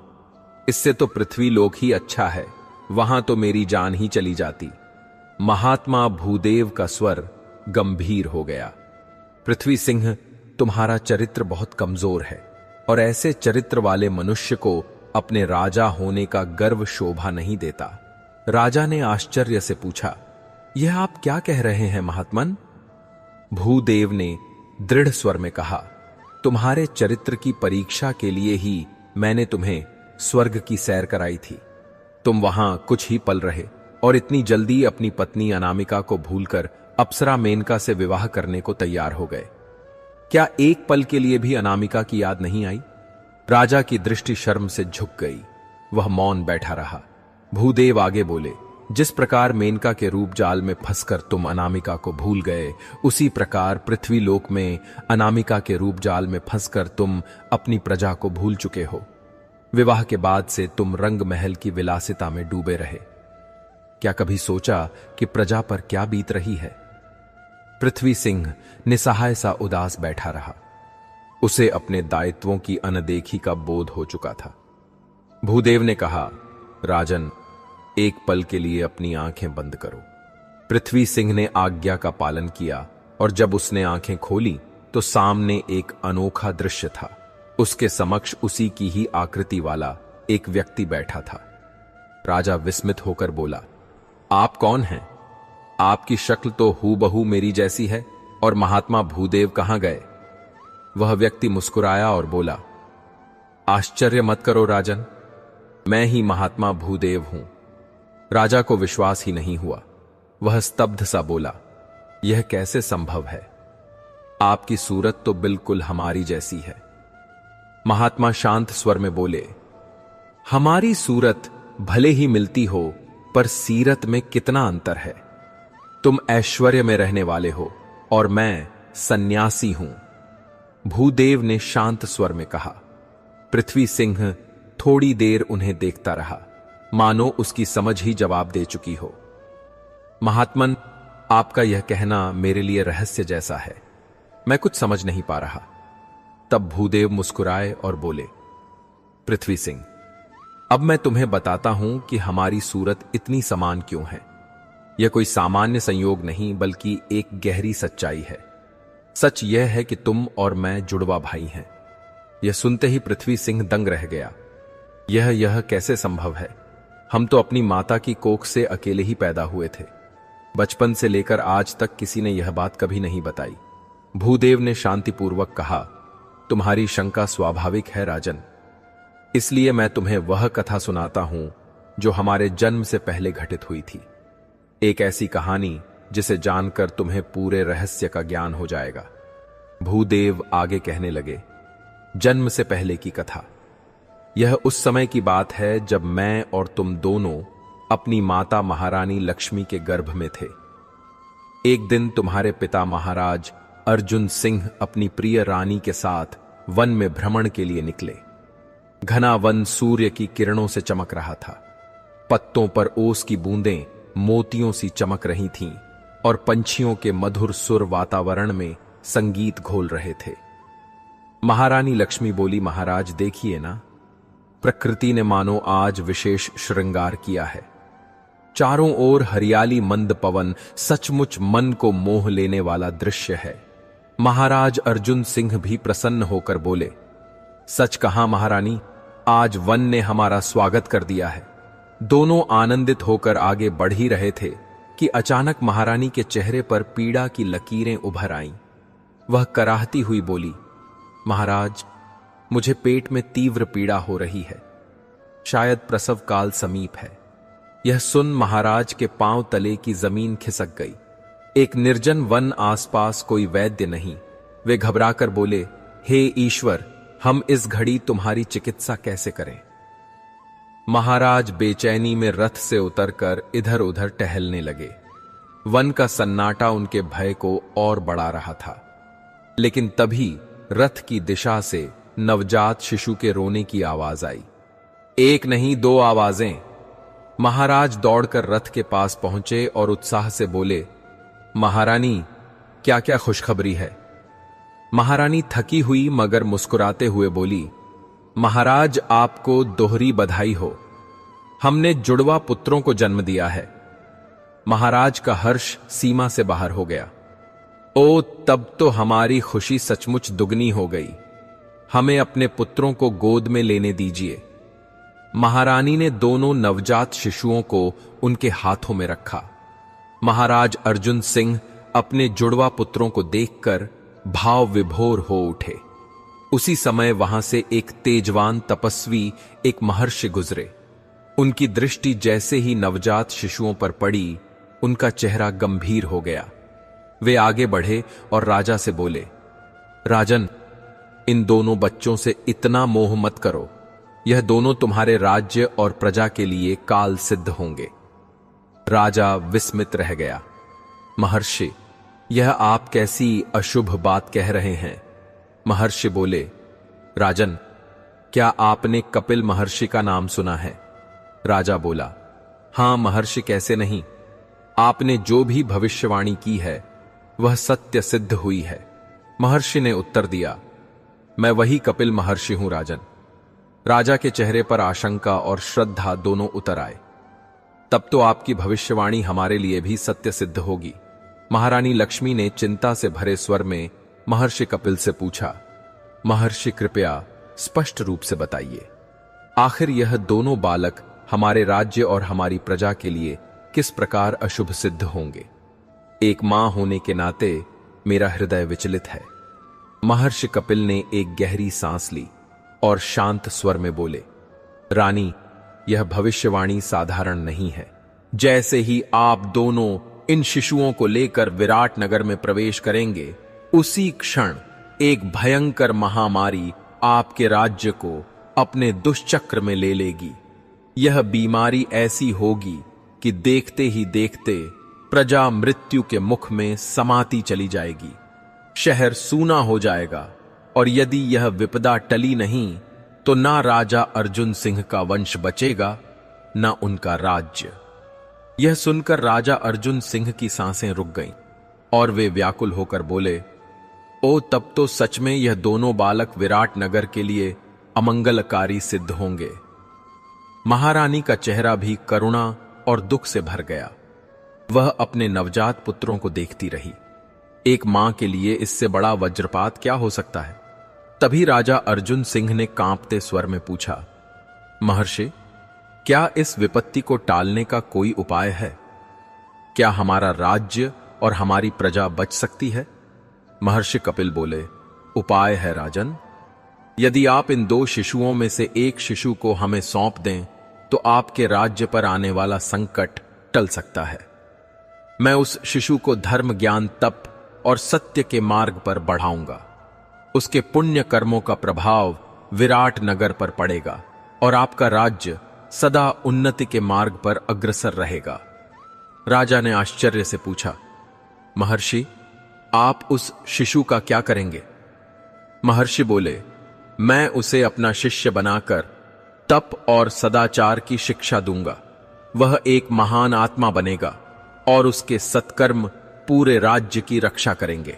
इससे तो पृथ्वी लोक ही अच्छा है। वहां तो मेरी जान ही चली जाती। महात्मा भूदेव का स्वर गंभीर हो गया। पृथ्वी सिंह, तुम्हारा चरित्र बहुत कमजोर है और ऐसे चरित्र वाले मनुष्य को अपने राजा होने का गर्व शोभा नहीं देता। राजा ने आश्चर्य से पूछा, यह आप क्या कह रहे हैं महात्मन? भूदेव ने दृढ़ स्वर में कहा, तुम्हारे चरित्र की परीक्षा के लिए ही मैंने तुम्हें स्वर्ग की सैर कराई थी। तुम वहां कुछ ही पल रहे और इतनी जल्दी अपनी पत्नी अनामिका को भूलकर अप्सरा मेनका से विवाह करने को तैयार हो गए। क्या एक पल के लिए भी अनामिका की याद नहीं आई? राजा की दृष्टि शर्म से झुक गई। वह मौन बैठा रहा। भूदेव आगे बोले, जिस प्रकार मेनका के रूप जाल में फंसकर तुम अनामिका को भूल गए, उसी प्रकार पृथ्वी लोक में अनामिका के रूप जाल में फंसकर तुम अपनी प्रजा को भूल चुके हो। विवाह के बाद से तुम रंग महल की विलासिता में डूबे रहे। क्या कभी सोचा कि प्रजा पर क्या बीत रही है? पृथ्वी सिंह निसहाय सा उदास बैठा रहा। उसे अपने दायित्वों की अनदेखी का बोध हो चुका था। भूदेव ने कहा, राजन, एक पल के लिए अपनी आंखें बंद करो। पृथ्वी सिंह ने आज्ञा का पालन किया और जब उसने आंखें खोली तो सामने एक अनोखा दृश्य था। उसके समक्ष उसी की ही आकृति वाला एक व्यक्ति बैठा था। राजा विस्मित होकर बोला, आप कौन हैं? आपकी शक्ल तो हूबहू मेरी जैसी है और महात्मा भूदेव कहां गए? वह व्यक्ति मुस्कुराया और बोला, आश्चर्य मत करो राजन, मैं ही महात्मा भूदेव हूं। राजा को विश्वास ही नहीं हुआ। वह स्तब्ध सा बोला, यह कैसे संभव है? आपकी सूरत तो बिल्कुल हमारी जैसी है। महात्मा शांत स्वर में बोले, हमारी सूरत भले ही मिलती हो पर सीरत में कितना अंतर है। तुम ऐश्वर्य में रहने वाले हो और मैं सन्यासी हूं। भूदेव ने शांत स्वर में कहा। पृथ्वी सिंह थोड़ी देर उन्हें देखता रहा, मानो उसकी समझ ही जवाब दे चुकी हो। महात्मन, आपका यह कहना मेरे लिए रहस्य जैसा है। मैं कुछ समझ नहीं पा रहा। तब भूदेव मुस्कुराए और बोले, पृथ्वी सिंह, अब मैं तुम्हें बताता हूं कि हमारी सूरत इतनी समान क्यों है। यह कोई सामान्य संयोग नहीं बल्कि एक गहरी सच्चाई है। सच यह है कि तुम और मैं जुड़वा भाई हैं। यह सुनते ही पृथ्वी सिंह दंग रह गया। यह कैसे संभव है? हम तो अपनी माता की कोख से अकेले ही पैदा हुए थे। बचपन से लेकर आज तक किसी ने यह बात कभी नहीं बताई। भूदेव ने शांतिपूर्वक कहा, तुम्हारी शंका स्वाभाविक है राजन, इसलिए मैं तुम्हें वह कथा सुनाता हूं जो हमारे जन्म से पहले घटित हुई थी। एक ऐसी कहानी जिसे जानकर तुम्हें पूरे रहस्य का ज्ञान हो जाएगा। भूदेव आगे कहने लगे, जन्म से पहले की कथा। यह उस समय की बात है जब मैं और तुम दोनों अपनी माता महारानी लक्ष्मी के गर्भ में थे। एक दिन तुम्हारे पिता महाराज अर्जुन सिंह अपनी प्रिय रानी के साथ वन में भ्रमण के लिए निकले। घना वन सूर्य की किरणों से चमक रहा था। पत्तों पर ओस की बूंदें मोतियों सी चमक रही थीं और पंछियों के मधुर सुर वातावरण में संगीत घोल रहे थे। महारानी लक्ष्मी बोली, महाराज देखिए ना, प्रकृति ने मानो आज विशेष श्रृंगार किया है। चारों ओर हरियाली, मंद पवन, सचमुच मन को मोह लेने वाला दृश्य है। महाराज अर्जुन सिंह भी प्रसन्न होकर बोले, सच कहा महारानी, आज वन ने हमारा स्वागत कर दिया है। दोनों आनंदित होकर आगे बढ़ ही रहे थे कि अचानक महारानी के चेहरे पर पीड़ा की लकीरें उभर आईं। वह कराहती हुई बोली, महाराज, मुझे पेट में तीव्र पीड़ा हो रही है। शायद प्रसव काल समीप है। यह सुन महाराज के पांव तले की जमीन खिसक गई। एक निर्जन वन, आसपास कोई वैद्य नहीं। वे घबराकर बोले, हे ईश्वर, हम इस घड़ी तुम्हारी चिकित्सा कैसे करें? महाराज बेचैनी में रथ से उतरकर इधर उधर टहलने लगे। वन का सन्नाटा उनके भय को और बढ़ा रहा था। लेकिन तभी रथ की दिशा से नवजात शिशु के रोने की आवाज आई। एक नहीं, दो आवाजें। महाराज दौड़कर रथ के पास पहुंचे और उत्साह से बोले, महारानी, क्या क्या खुशखबरी है? महारानी थकी हुई मगर मुस्कुराते हुए बोली, महाराज, आपको दोहरी बधाई हो। हमने जुड़वा पुत्रों को जन्म दिया है। महाराज का हर्ष सीमा से बाहर हो गया। ओ, तब तो हमारी खुशी सचमुच दुगनी हो गई। हमें अपने पुत्रों को गोद में लेने दीजिए। महारानी ने दोनों नवजात शिशुओं को उनके हाथों में रखा। महाराज अर्जुन सिंह अपने जुड़वा पुत्रों को देखकर भाव विभोर हो उठे। उसी समय वहां से एक तेजवान तपस्वी, एक महर्षि गुजरे। उनकी दृष्टि जैसे ही नवजात शिशुओं पर पड़ी, उनका चेहरा गंभीर हो गया। वे आगे बढ़े और राजा से बोले, राजन, इन दोनों बच्चों से इतना मोह मत करो। यह दोनों तुम्हारे राज्य और प्रजा के लिए काल सिद्ध होंगे। राजा विस्मित रह गया। महर्षि, यह आप कैसी अशुभ बात कह रहे हैं? महर्षि बोले, राजन, क्या आपने कपिल महर्षि का नाम सुना है? राजा बोला, हां महर्षि, कैसे नहीं। आपने जो भी भविष्यवाणी की है वह सत्य सिद्ध हुई है। महर्षि ने उत्तर दिया, मैं वही कपिल महर्षि हूं राजन। राजा के चेहरे पर आशंका और श्रद्धा दोनों उतर आए। तब तो आपकी भविष्यवाणी हमारे लिए भी सत्य सिद्ध होगी। महारानी लक्ष्मी ने चिंता से भरे स्वर में महर्षि कपिल से पूछा, महर्षि कृपया स्पष्ट रूप से बताइए, आखिर यह दोनों बालक हमारे राज्य और हमारी प्रजा के लिए किस प्रकार अशुभ सिद्ध होंगे? एक मां होने के नाते मेरा हृदय विचलित है। महर्षि कपिल ने एक गहरी सांस ली और शांत स्वर में बोले, रानी, यह भविष्यवाणी साधारण नहीं है। जैसे ही आप दोनों इन शिशुओं को लेकर विराट नगर में प्रवेश करेंगे, उसी क्षण एक भयंकर महामारी आपके राज्य को अपने दुष्चक्र में ले लेगी। यह बीमारी ऐसी होगी कि देखते ही देखते प्रजा मृत्यु के मुख में समाती चली जाएगी। शहर सूना हो जाएगा और यदि यह विपदा टली नहीं तो ना राजा अर्जुन सिंह का वंश बचेगा, ना उनका राज्य। यह सुनकर राजा अर्जुन सिंह की सांसें रुक गईं और वे व्याकुल होकर बोले, ओ तब तो सच में यह दोनों बालक विराट नगर के लिए अमंगलकारी सिद्ध होंगे। महारानी का चेहरा भी करुणा और दुख से भर गया। वह अपने नवजात पुत्रों को देखती रही। एक मां के लिए इससे बड़ा वज्रपात क्या हो सकता है? तभी राजा अर्जुन सिंह ने कांपते स्वर में पूछा, महर्षि, क्या इस विपत्ति को टालने का कोई उपाय है? क्या हमारा राज्य और हमारी प्रजा बच सकती है? महर्षि कपिल बोले, उपाय है राजन। यदि आप इन दो शिशुओं में से एक शिशु को हमें सौंप दें तो आपके राज्य पर आने वाला संकट टल सकता है। मैं उस शिशु को धर्म, ज्ञान, तप और सत्य के मार्ग पर बढ़ाऊंगा। उसके पुण्य कर्मों का प्रभाव विराट नगर पर पड़ेगा और आपका राज्य सदा उन्नति के मार्ग पर अग्रसर रहेगा। राजा ने आश्चर्य से पूछा, महर्षि, आप उस शिशु का क्या करेंगे? महर्षि बोले, मैं उसे अपना शिष्य बनाकर तप और सदाचार की शिक्षा दूंगा। वह एक महान आत्मा बनेगा और उसके सत्कर्म पूरे राज्य की रक्षा करेंगे।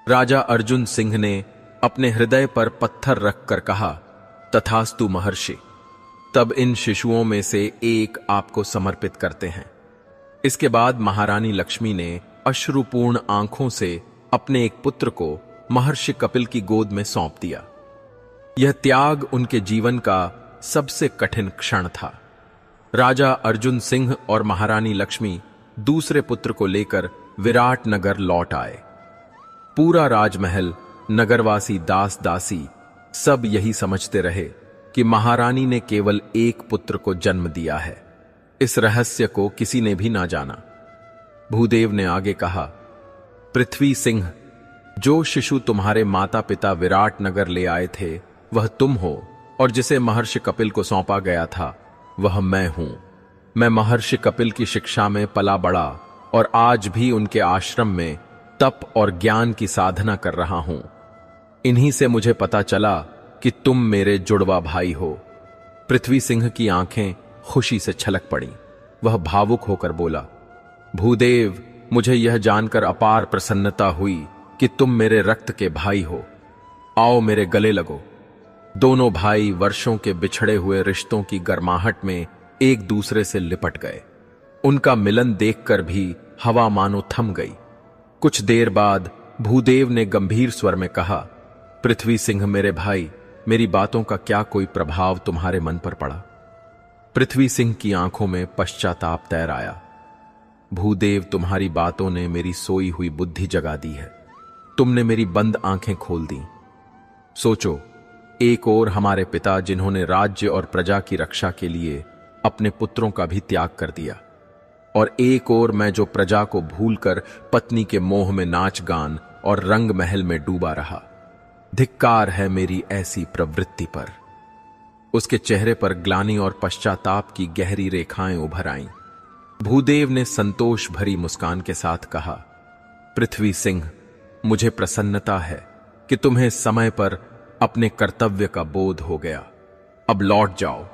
राजा अर्जुन सिंह ने अपने हृदय पर पत्थर रखकर कहा, तथास्तु महर्षि। तब इन शिशुओं में से एक आपको समर्पित करते हैं। इसके बाद महारानी लक्ष्मी ने अश्रुपूर्ण आंखों से अपने एक पुत्र को महर्षि कपिल की गोद में सौंप दिया। यह त्याग उनके जीवन का सबसे कठिन क्षण था। राजा अर्जुन सिंह और महारानी लक्ष्मी दूसरे पुत्र को लेकर विराट नगर लौट आए। पूरा राजमहल, नगरवासी, दास दासी सब यही समझते रहे कि महारानी ने केवल एक पुत्र को जन्म दिया है। इस रहस्य को किसी ने भी ना जाना। भूदेव ने आगे कहा, पृथ्वी सिंह, जो शिशु तुम्हारे माता पिता विराट नगर ले आए थे वह तुम हो, और जिसे महर्षि कपिल को सौंपा गया था वह मैं हूं। मैं महर्षि कपिल की शिक्षा में पला बड़ा और आज भी उनके आश्रम में तप और ज्ञान की साधना कर रहा हूं। इन्हीं से मुझे पता चला कि तुम मेरे जुड़वा भाई हो। पृथ्वी सिंह की आंखें खुशी से छलक पड़ी। वह भावुक होकर बोला, भूदेव, मुझे यह जानकर अपार प्रसन्नता हुई कि तुम मेरे रक्त के भाई हो। आओ मेरे गले लगो। दोनों भाई वर्षों के बिछड़े हुए रिश्तों की गर्माहट में एक दूसरे से लिपट गए। उनका मिलन देखकर भी हवा मानो थम गई। कुछ देर बाद भूदेव ने गंभीर स्वर में कहा, पृथ्वी सिंह मेरे भाई, मेरी बातों का क्या कोई प्रभाव तुम्हारे मन पर पड़ा? पृथ्वी सिंह की आंखों में पश्चाताप तैर आया। भूदेव, तुम्हारी बातों ने मेरी सोई हुई बुद्धि जगा दी है। तुमने मेरी बंद आंखें खोल दी। सोचो, एक ओर हमारे पिता जिन्होंने राज्य और प्रजा की रक्षा के लिए अपने पुत्रों का भी त्याग कर दिया, और एक ओर मैं जो प्रजा को भूलकर पत्नी के मोह में नाच गान और रंग महल में डूबा रहा। धिक्कार है मेरी ऐसी प्रवृत्ति पर। उसके चेहरे पर ग्लानि और पश्चाताप की गहरी रेखाएं उभर आईं। भूदेव ने संतोष भरी मुस्कान के साथ कहा, पृथ्वी सिंह, मुझे प्रसन्नता है कि तुम्हें समय पर अपने कर्तव्य का बोध हो गया। अब लौट जाओ,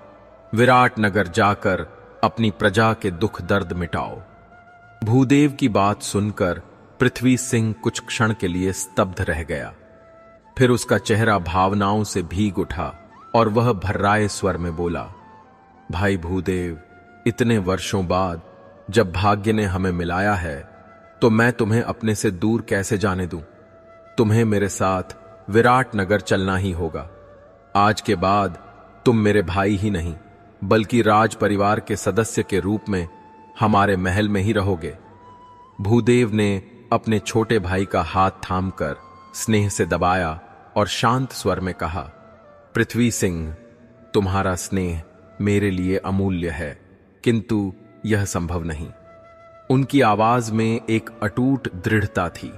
विराट नगर जाकर अपनी प्रजा के दुख दर्द मिटाओ। भूदेव की बात सुनकर पृथ्वी सिंह कुछ क्षण के लिए स्तब्ध रह गया। फिर उसका चेहरा भावनाओं से भीग उठा और वह भर्राए स्वर में बोला, भाई भूदेव, इतने वर्षों बाद जब भाग्य ने हमें मिलाया है तो मैं तुम्हें अपने से दूर कैसे जाने दूं? तुम्हें मेरे साथ विराट नगर चलना ही होगा। आज के बाद तुम मेरे भाई ही नहीं बल्कि राज परिवार के सदस्य के रूप में हमारे महल में ही रहोगे। भूदेव ने अपने छोटे भाई का हाथ थामकर स्नेह से दबाया और शांत स्वर में कहा, पृथ्वी सिंह, तुम्हारा स्नेह मेरे लिए अमूल्य है, किंतु यह संभव नहीं। उनकी आवाज में एक अटूट दृढ़ता थी।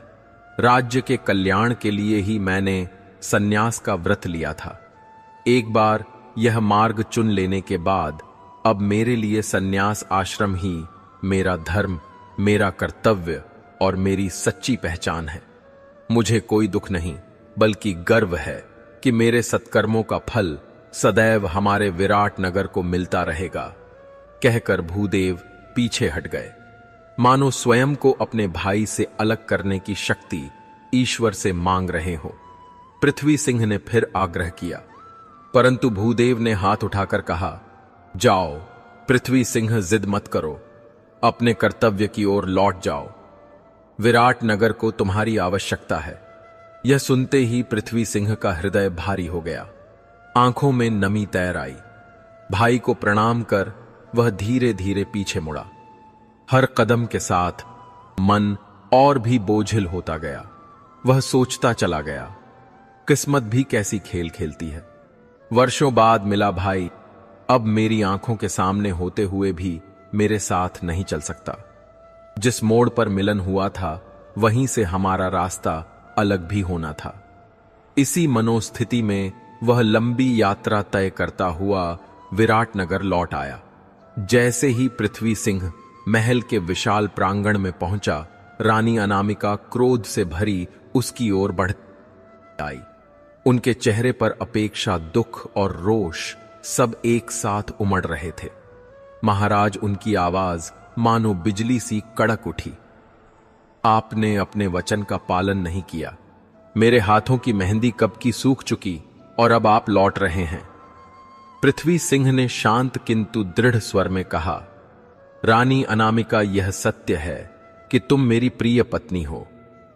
राज्य के कल्याण के लिए ही मैंने सन्यास का व्रत लिया था। एक बार यह मार्ग चुन लेने के बाद अब मेरे लिए सन्यास आश्रम ही मेरा धर्म, मेरा कर्तव्य और मेरी सच्ची पहचान है। मुझे कोई दुख नहीं बल्कि गर्व है कि मेरे सत्कर्मों का फल सदैव हमारे विराट नगर को मिलता रहेगा। कहकर भूदेव पीछे हट गए, मानो स्वयं को अपने भाई से अलग करने की शक्ति ईश्वर से मांग रहे हो। पृथ्वी सिंह ने फिर आग्रह किया, परंतु भूदेव ने हाथ उठाकर कहा, जाओ पृथ्वी सिंह, जिद मत करो, अपने कर्तव्य की ओर लौट जाओ। विराट नगर को तुम्हारी आवश्यकता है। यह सुनते ही पृथ्वी सिंह का हृदय भारी हो गया, आंखों में नमी तैर आई। भाई को प्रणाम कर वह धीरे धीरे पीछे मुड़ा। हर कदम के साथ मन और भी बोझिल होता गया। वह सोचता चला गया, किस्मत भी कैसी खेल खेलती है। वर्षों बाद मिला भाई अब मेरी आंखों के सामने होते हुए भी मेरे साथ नहीं चल सकता। जिस मोड़ पर मिलन हुआ था वहीं से हमारा रास्ता अलग भी होना था। इसी मनोस्थिति में वह लंबी यात्रा तय करता हुआ विराट नगर लौट आया। जैसे ही पृथ्वी सिंह महल के विशाल प्रांगण में पहुंचा, रानी अनामिका क्रोध से भरी उसकी ओर बढ़ आई। उनके चेहरे पर अपेक्षा, दुख और रोष सब एक साथ उमड़ रहे थे। महाराज, उनकी आवाज मानो बिजली सी कड़क उठी। आपने अपने वचन का पालन नहीं किया। मेरे हाथों की मेहंदी कब की सूख चुकी और अब आप लौट रहे हैं। पृथ्वी सिंह ने शांत किंतु दृढ़ स्वर में कहा, रानी अनामिका, यह सत्य है कि तुम मेरी प्रिय पत्नी हो,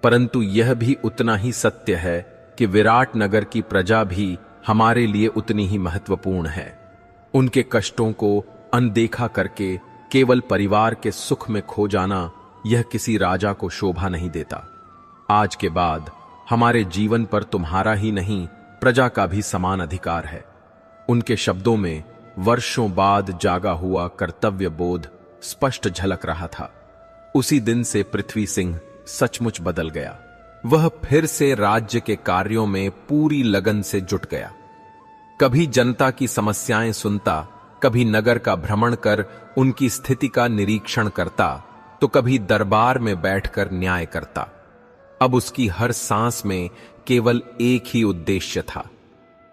परंतु यह भी उतना ही सत्य है कि विराट नगर की प्रजा भी हमारे लिए उतनी ही महत्वपूर्ण है। उनके कष्टों को अनदेखा करके केवल परिवार के सुख में खो जाना यह किसी राजा को शोभा नहीं देता। आज के बाद हमारे जीवन पर तुम्हारा ही नहीं प्रजा का भी समान अधिकार है। उनके शब्दों में वर्षों बाद जागा हुआ कर्तव्य बोध स्पष्ट झलक रहा था। उसी दिन से पृथ्वी सिंह सचमुच बदल गया। वह फिर से राज्य के कार्यों में पूरी लगन से जुट गया। कभी जनता की समस्याएं सुनता, कभी नगर का भ्रमण कर उनकी स्थिति का निरीक्षण करता, तो कभी दरबार में बैठकर न्याय करता। अब उसकी हर सांस में केवल एक ही उद्देश्य था,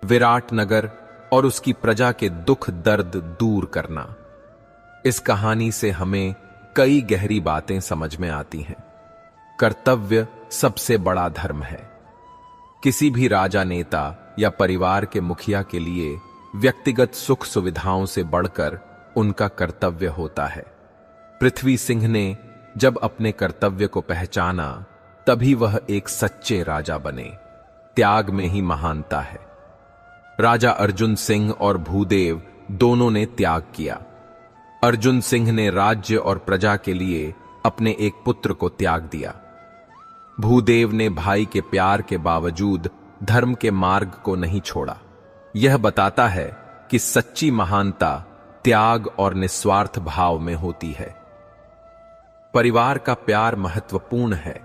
विराट नगर और उसकी प्रजा के दुख दर्द दूर करना। इस कहानी से हमें कई गहरी बातें समझ में आती हैं। कर्तव्य सबसे बड़ा धर्म है। किसी भी राजा, नेता या परिवार के मुखिया के लिए व्यक्तिगत सुख सुविधाओं से बढ़कर उनका कर्तव्य होता है। पृथ्वी सिंह ने जब अपने कर्तव्य को पहचाना, तभी वह एक सच्चे राजा बने। त्याग में ही महानता है। राजा अर्जुन सिंह और भूदेव दोनों ने त्याग किया। अर्जुन सिंह ने राज्य और प्रजा के लिए अपने एक पुत्र को त्याग दिया। भूदेव ने भाई के प्यार के बावजूद धर्म के मार्ग को नहीं छोड़ा। यह बताता है कि सच्ची महानता त्याग और निस्वार्थ भाव में होती है। परिवार का प्यार महत्वपूर्ण है,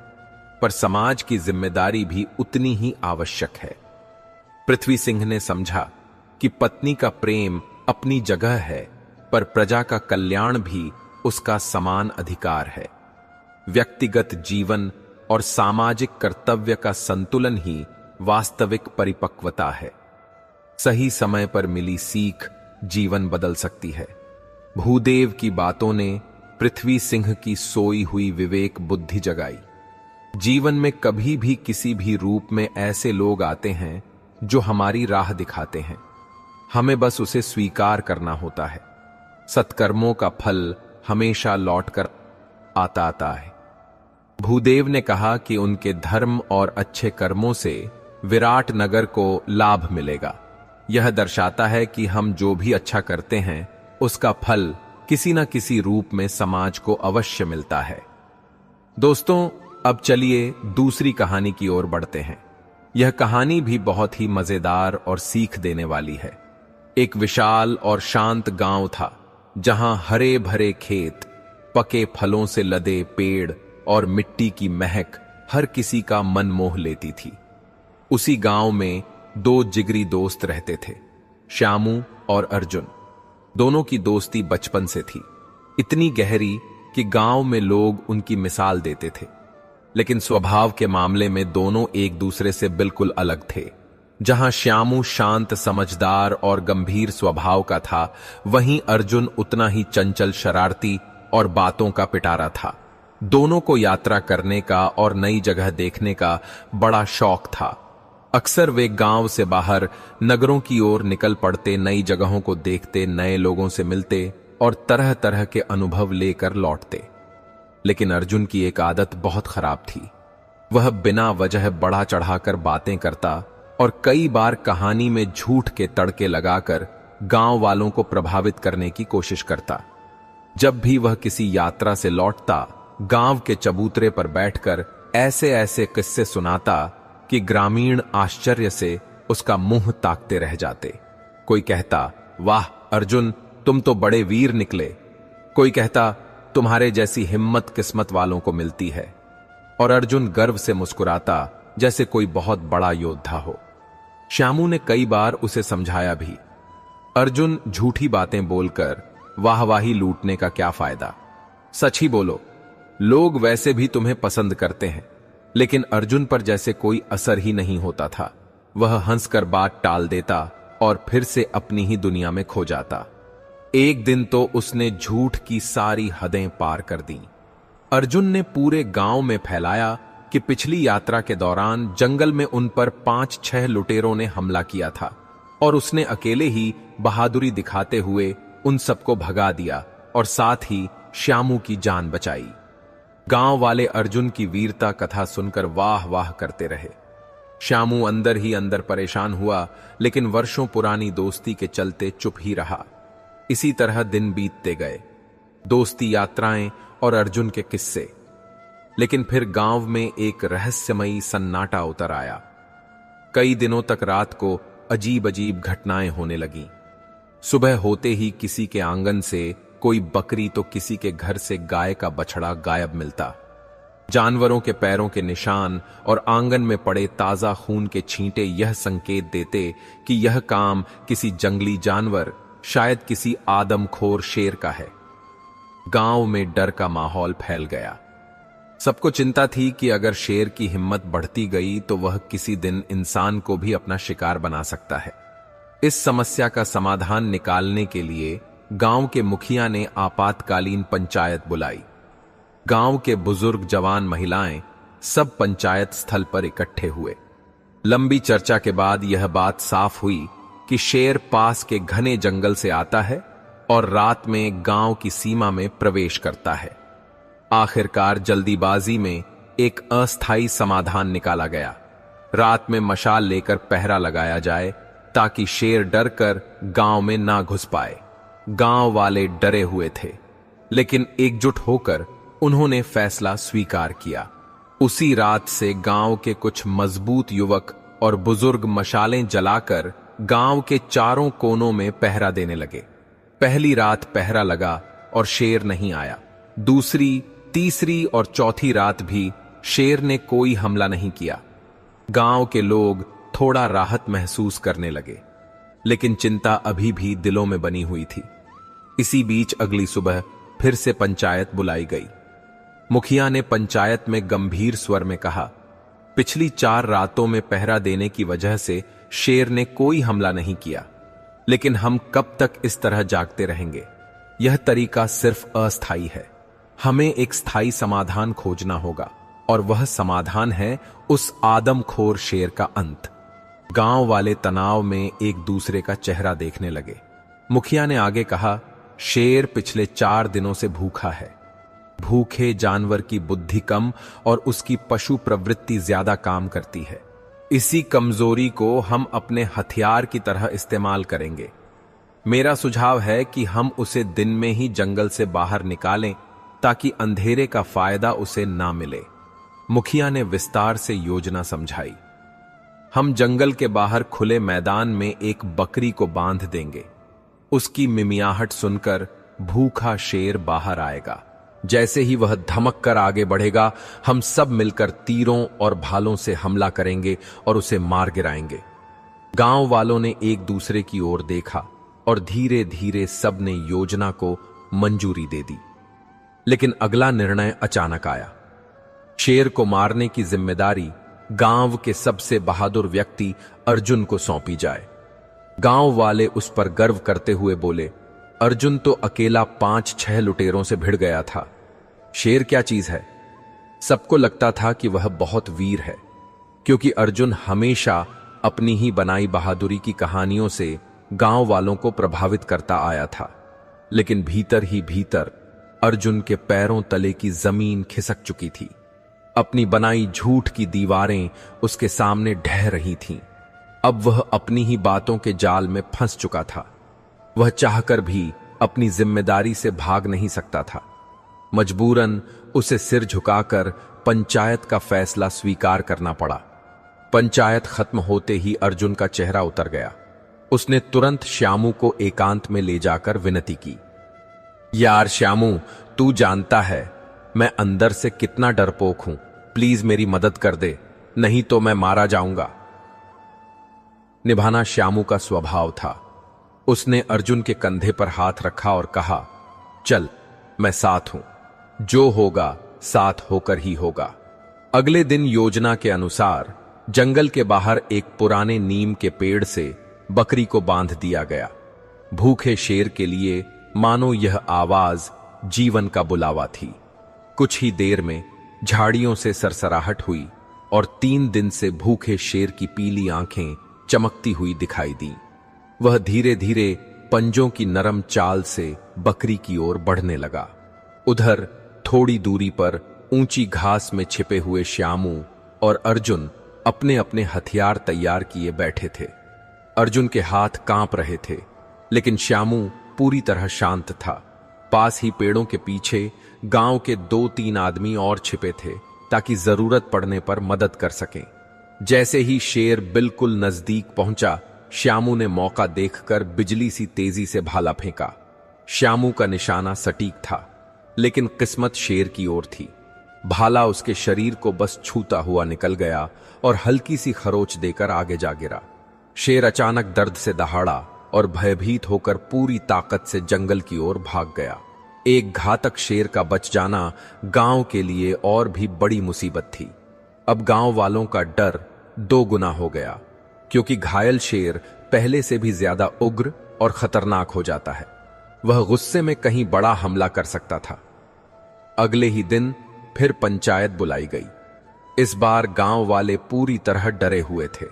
पर समाज की जिम्मेदारी भी उतनी ही आवश्यक है। पृथ्वी सिंह ने समझा कि पत्नी का प्रेम अपनी जगह है, पर प्रजा का कल्याण भी उसका समान अधिकार है। व्यक्तिगत जीवन और सामाजिक कर्तव्य का संतुलन ही वास्तविक परिपक्वता है। सही समय पर मिली सीख जीवन बदल सकती है। भूदेव की बातों ने पृथ्वी सिंह की सोई हुई विवेक बुद्धि जगाई। जीवन में कभी भी किसी भी रूप में ऐसे लोग आते हैं जो हमारी राह दिखाते हैं, हमें बस उसे स्वीकार करना होता है। सत्कर्मों का फल हमेशा लौटकर आता है। भूदेव ने कहा कि उनके धर्म और अच्छे कर्मों से विराट नगर को लाभ मिलेगा। यह दर्शाता है कि हम जो भी अच्छा करते हैं उसका फल किसी न किसी रूप में समाज को अवश्य मिलता है। दोस्तों, अब चलिए दूसरी कहानी की ओर बढ़ते हैं। यह कहानी भी बहुत ही मजेदार और सीख देने वाली है। एक विशाल और शांत गांव था, जहां हरे भरे खेत, पके फलों से लदे पेड़ और मिट्टी की महक हर किसी का मन मोह लेती थी। उसी गांव में दो जिगरी दोस्त रहते थे, श्यामू और अर्जुन। दोनों की दोस्ती बचपन से थी, इतनी गहरी कि गांव में लोग उनकी मिसाल देते थे। लेकिन स्वभाव के मामले में दोनों एक दूसरे से बिल्कुल अलग थे। जहां श्यामू शांत, समझदार और गंभीर स्वभाव का था, वहीं अर्जुन उतना ही चंचल, शरारती और बातों का पिटारा था। दोनों को यात्रा करने का और नई जगह देखने का बड़ा शौक था। अक्सर वे गांव से बाहर नगरों की ओर निकल पड़ते, नई जगहों को देखते, नए लोगों से मिलते और तरह तरह के अनुभव लेकर लौटते। लेकिन अर्जुन की एक आदत बहुत खराब थी। वह बिना वजह बढ़ा चढ़ाकर बातें करता और कई बार कहानी में झूठ के तड़के लगाकर गांव वालों को प्रभावित करने की कोशिश करता। जब भी वह किसी यात्रा से लौटता, गांव के चबूतरे पर बैठकर ऐसे ऐसे किस्से सुनाता कि ग्रामीण आश्चर्य से उसका मुंह ताकते रह जाते। कोई कहता, वाह अर्जुन, तुम तो बड़े वीर निकले। कोई कहता, तुम्हारे जैसी हिम्मत किस्मत वालों को मिलती है। और अर्जुन गर्व से मुस्कुराता, जैसे कोई बहुत बड़ा योद्धा हो। श्यामू ने कई बार उसे समझाया भी, अर्जुन, झूठी बातें बोलकर वाहवाही लूटने का क्या फायदा। सच ही बोलो, लोग वैसे भी तुम्हें पसंद करते हैं। लेकिन अर्जुन पर जैसे कोई असर ही नहीं होता था। वह हंसकर बात टाल देता और फिर से अपनी ही दुनिया में खो जाता। एक दिन तो उसने झूठ की सारी हदें पार कर दी। अर्जुन ने पूरे गांव में फैलाया कि पिछली यात्रा के दौरान जंगल में उन पर 5-6 लुटेरों ने हमला किया था और उसने अकेले ही बहादुरी दिखाते हुए उन सबको भगा दिया और साथ ही श्यामू की जान बचाई। गांव वाले अर्जुन की वीरता कथा सुनकर वाह वाह करते रहे। श्यामू अंदर ही अंदर परेशान हुआ, लेकिन वर्षों पुरानी दोस्ती के चलते चुप ही रहा। इसी तरह दिन बीतते गए, दोस्ती, यात्राएं और अर्जुन के किस्से। लेकिन फिर गांव में एक रहस्यमयी सन्नाटा उतर आया। कई दिनों तक रात को अजीब अजीब घटनाएं होने लगीं। सुबह होते ही किसी के आंगन से कोई बकरी तो किसी के घर से गाय का बछड़ा गायब मिलता। जानवरों के पैरों के निशान और आंगन में पड़े ताजा खून के छींटे यह संकेत देते कि यह काम किसी जंगली जानवर, शायद किसी आदमखोर शेर का है। गांव में डर का माहौल फैल गया। सबको चिंता थी कि अगर शेर की हिम्मत बढ़ती गई तो वह किसी दिन इंसान को भी अपना शिकार बना सकता है। इस समस्या का समाधान निकालने के लिए गांव के मुखिया ने आपातकालीन पंचायत बुलाई। गांव के बुजुर्ग, जवान, महिलाएं सब पंचायत स्थल पर इकट्ठे हुए। लंबी चर्चा के बाद यह बात साफ हुई कि शेर पास के घने जंगल से आता है और रात में गांव की सीमा में प्रवेश करता है। आखिरकार जल्दीबाजी में एक अस्थायी समाधान निकाला गया। रात में मशाल लेकर पहरा लगाया जाए ताकि शेर डरकर गांव में ना घुस पाए। गांव वाले डरे हुए थे, लेकिन एकजुट होकर उन्होंने फैसला स्वीकार किया। उसी रात से गांव के कुछ मजबूत युवक और बुजुर्ग मशालें जलाकर गांव के चारों कोनों में पहरा देने लगे। पहली रात पहरा लगा और शेर नहीं आया। दूसरी, तीसरी और चौथी रात भी शेर ने कोई हमला नहीं किया। गांव के लोग थोड़ा राहत महसूस करने लगे, लेकिन चिंता अभी भी दिलों में बनी हुई थी। इसी बीच अगली सुबह फिर से पंचायत बुलाई गई। मुखिया ने पंचायत में गंभीर स्वर में कहा, पिछली 4 रातों में पहरा देने की वजह से शेर ने कोई हमला नहीं किया, लेकिन हम कब तक इस तरह जागते रहेंगे? यह तरीका सिर्फ अस्थायी है। हमें एक स्थायी समाधान खोजना होगा, और वह समाधान है उस आदमखोर शेर का अंत। गांव वाले तनाव में एक दूसरे का चेहरा देखने लगे। मुखिया ने आगे कहा, शेर पिछले 4 दिनों से भूखा है। भूखे जानवर की बुद्धि कम और उसकी पशु प्रवृत्ति ज्यादा काम करती है। इसी कमजोरी को हम अपने हथियार की तरह इस्तेमाल करेंगे। मेरा सुझाव है कि हम उसे दिन में ही जंगल से बाहर निकालें, ताकि अंधेरे का फायदा उसे ना मिले। मुखिया ने विस्तार से योजना समझाई। हम जंगल के बाहर खुले मैदान में एक बकरी को बांध देंगे। उसकी मिमियाहट सुनकर भूखा शेर बाहर आएगा। जैसे ही वह धमक कर आगे बढ़ेगा, हम सब मिलकर तीरों और भालों से हमला करेंगे और उसे मार गिराएंगे। गांव वालों ने एक दूसरे की ओर देखा और धीरे धीरे सब ने योजना को मंजूरी दे दी। लेकिन अगला निर्णय अचानक आया। शेर को मारने की जिम्मेदारी गांव के सबसे बहादुर व्यक्ति अर्जुन को सौंपी जाए। गांव वाले उस पर गर्व करते हुए बोले, अर्जुन तो अकेला 5-6 लुटेरों से भिड़ गया था। शेर क्या चीज है? सबको लगता था कि वह बहुत वीर है, क्योंकि अर्जुन हमेशा अपनी ही बनाई बहादुरी की कहानियों से गांव वालों को प्रभावित करता आया था। लेकिन भीतर ही भीतर अर्जुन के पैरों तले की जमीन खिसक चुकी थी। अपनी बनाई झूठ की दीवारें उसके सामने ढह रही थीं। अब वह अपनी ही बातों के जाल में फंस चुका था। वह चाहकर भी अपनी जिम्मेदारी से भाग नहीं सकता था। मजबूरन उसे सिर झुकाकर पंचायत का फैसला स्वीकार करना पड़ा। पंचायत खत्म होते ही अर्जुन का चेहरा उतर गया। उसने तुरंत श्यामू को एकांत में ले जाकर विनती की, यार श्यामू, तू जानता है मैं अंदर से कितना डरपोक हूं। प्लीज मेरी मदद कर दे, नहीं तो मैं मारा जाऊंगा। निभाना श्यामू का स्वभाव था। उसने अर्जुन के कंधे पर हाथ रखा और कहा, चल मैं साथ हूं, जो होगा साथ होकर ही होगा। अगले दिन योजना के अनुसार जंगल के बाहर एक पुराने नीम के पेड़ से बकरी को बांध दिया गया। भूखे शेर के लिए मानो यह आवाज जीवन का बुलावा थी। कुछ ही देर में झाड़ियों से सरसराहट हुई और 3 दिन से भूखे शेर की पीली आंखें चमकती हुई दिखाई दी। वह धीरे धीरे पंजों की नरम चाल से बकरी की ओर बढ़ने लगा। उधर थोड़ी दूरी पर ऊंची घास में छिपे हुए श्यामू और अर्जुन अपने अपने हथियार तैयार किए बैठे थे। अर्जुन के हाथ कांप रहे थे, लेकिन श्यामू पूरी तरह शांत था। पास ही पेड़ों के पीछे गांव के 2-3 आदमी और छिपे थे, ताकि जरूरत पड़ने पर मदद कर सकें। जैसे ही शेर बिल्कुल नजदीक पहुंचा, श्यामू ने मौका देखकर बिजली सी तेजी से भाला फेंका। श्यामू का निशाना सटीक था, लेकिन किस्मत शेर की ओर थी। भाला उसके शरीर को बस छूता हुआ निकल गया और हल्की सी खरोच देकर आगे जा गिरा। शेर अचानक दर्द से दहाड़ा और भयभीत होकर पूरी ताकत से जंगल की ओर भाग गया। एक घातक शेर का बच जाना गांव के लिए और भी बड़ी मुसीबत थी। अब गांव वालों का डर 2 गुना हो गया, क्योंकि घायल शेर पहले से भी ज्यादा उग्र और खतरनाक हो जाता है। वह गुस्से में कहीं बड़ा हमला कर सकता था। अगले ही दिन फिर पंचायत बुलाई गई। इस बार गांव वाले पूरी तरह डरे हुए थे।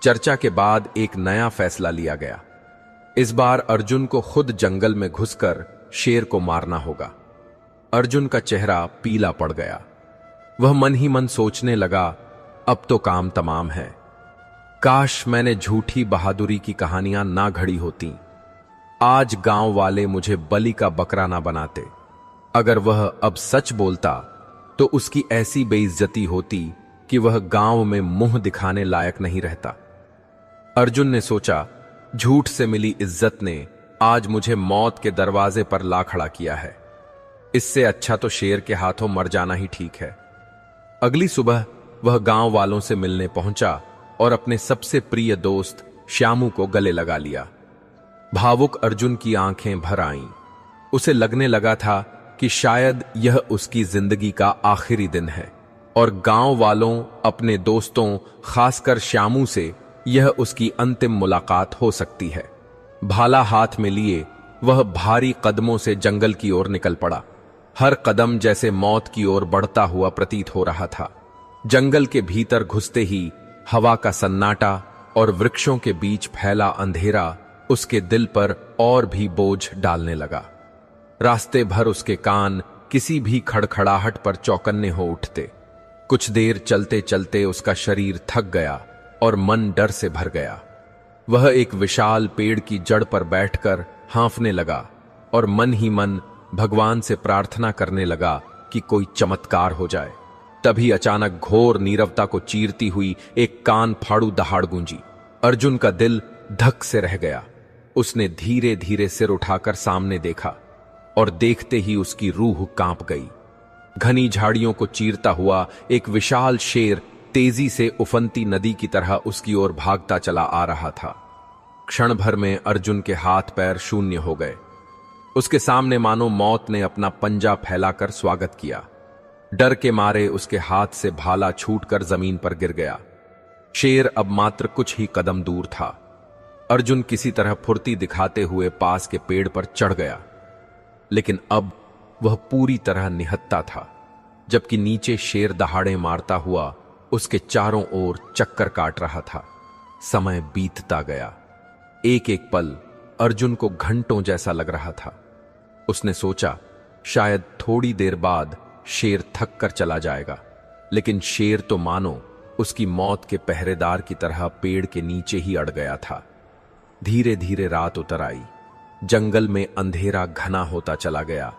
चर्चा के बाद एक नया फैसला लिया गया। इस बार अर्जुन को खुद जंगल में घुसकर शेर को मारना होगा। अर्जुन का चेहरा पीला पड़ गया। वह मन ही मन सोचने लगा, अब तो काम तमाम है। काश मैंने झूठी बहादुरी की कहानियां ना घड़ी होती। आज गांव वाले मुझे बलि का बकरा ना बनाते। अगर वह अब सच बोलता तो उसकी ऐसी बेइज्जती होती कि वह गांव में मुंह दिखाने लायक नहीं रहता। अर्जुन ने सोचा, झूठ से मिली इज्जत ने आज मुझे मौत के दरवाजे पर ला खड़ा किया है। इससे अच्छा तो शेर के हाथों मर जाना ही ठीक है। अगली सुबह वह गांव वालों से मिलने पहुंचा और अपने सबसे प्रिय दोस्त श्यामू को गले लगा लिया। भावुक अर्जुन की आंखें भर आईं। उसे लगने लगा था कि शायद यह उसकी जिंदगी का आखिरी दिन है और गांव वालों, अपने दोस्तों, खासकर श्यामू से यह उसकी अंतिम मुलाकात हो सकती है। भाला हाथ में लिए वह भारी कदमों से जंगल की ओर निकल पड़ा। हर कदम जैसे मौत की ओर बढ़ता हुआ प्रतीत हो रहा था। जंगल के भीतर घुसते ही हवा का सन्नाटा और वृक्षों के बीच फैला अंधेरा उसके दिल पर और भी बोझ डालने लगा। रास्ते भर उसके कान किसी भी खड़खड़ाहट पर चौकन्ने हो उठते। कुछ देर चलते चलते उसका शरीर थक गया और मन डर से भर गया। वह एक विशाल पेड़ की जड़ पर बैठकर हांफने लगा और मन ही मन भगवान से प्रार्थना करने लगा कि कोई चमत्कार हो जाए। तभी अचानक घोर नीरवता को चीरती हुई एक कान फाड़ू दहाड़ गूंजी। अर्जुन का दिल धक से रह गया। उसने धीरे धीरे सिर उठाकर सामने देखा और देखते ही उसकी रूह कांप गई। घनी झाड़ियों को चीरता हुआ एक विशाल शेर तेजी से उफनती नदी की तरह उसकी ओर भागता चला आ रहा था। क्षण भर में अर्जुन के हाथ पैर शून्य हो गए। उसके सामने मानो मौत ने अपना पंजा फैलाकर स्वागत किया। डर के मारे उसके हाथ से भाला छूटकर जमीन पर गिर गया। शेर अब मात्र कुछ ही कदम दूर था। अर्जुन किसी तरह फुर्ती दिखाते हुए पास के पेड़ पर चढ़ गया, लेकिन अब वह पूरी तरह निहत्था था, जबकि नीचे शेर दहाड़े मारता हुआ उसके चारों ओर चक्कर काट रहा था। समय बीतता गया। एक एक पल अर्जुन को घंटों जैसा लग रहा था। उसने सोचा, शायद थोड़ी देर बाद शेर थक कर चला जाएगा, लेकिन शेर तो मानो उसकी मौत के पहरेदार की तरह पेड़ के नीचे ही अड़ गया था। धीरे धीरे रात उतर आई। जंगल में अंधेरा घना होता चला गया।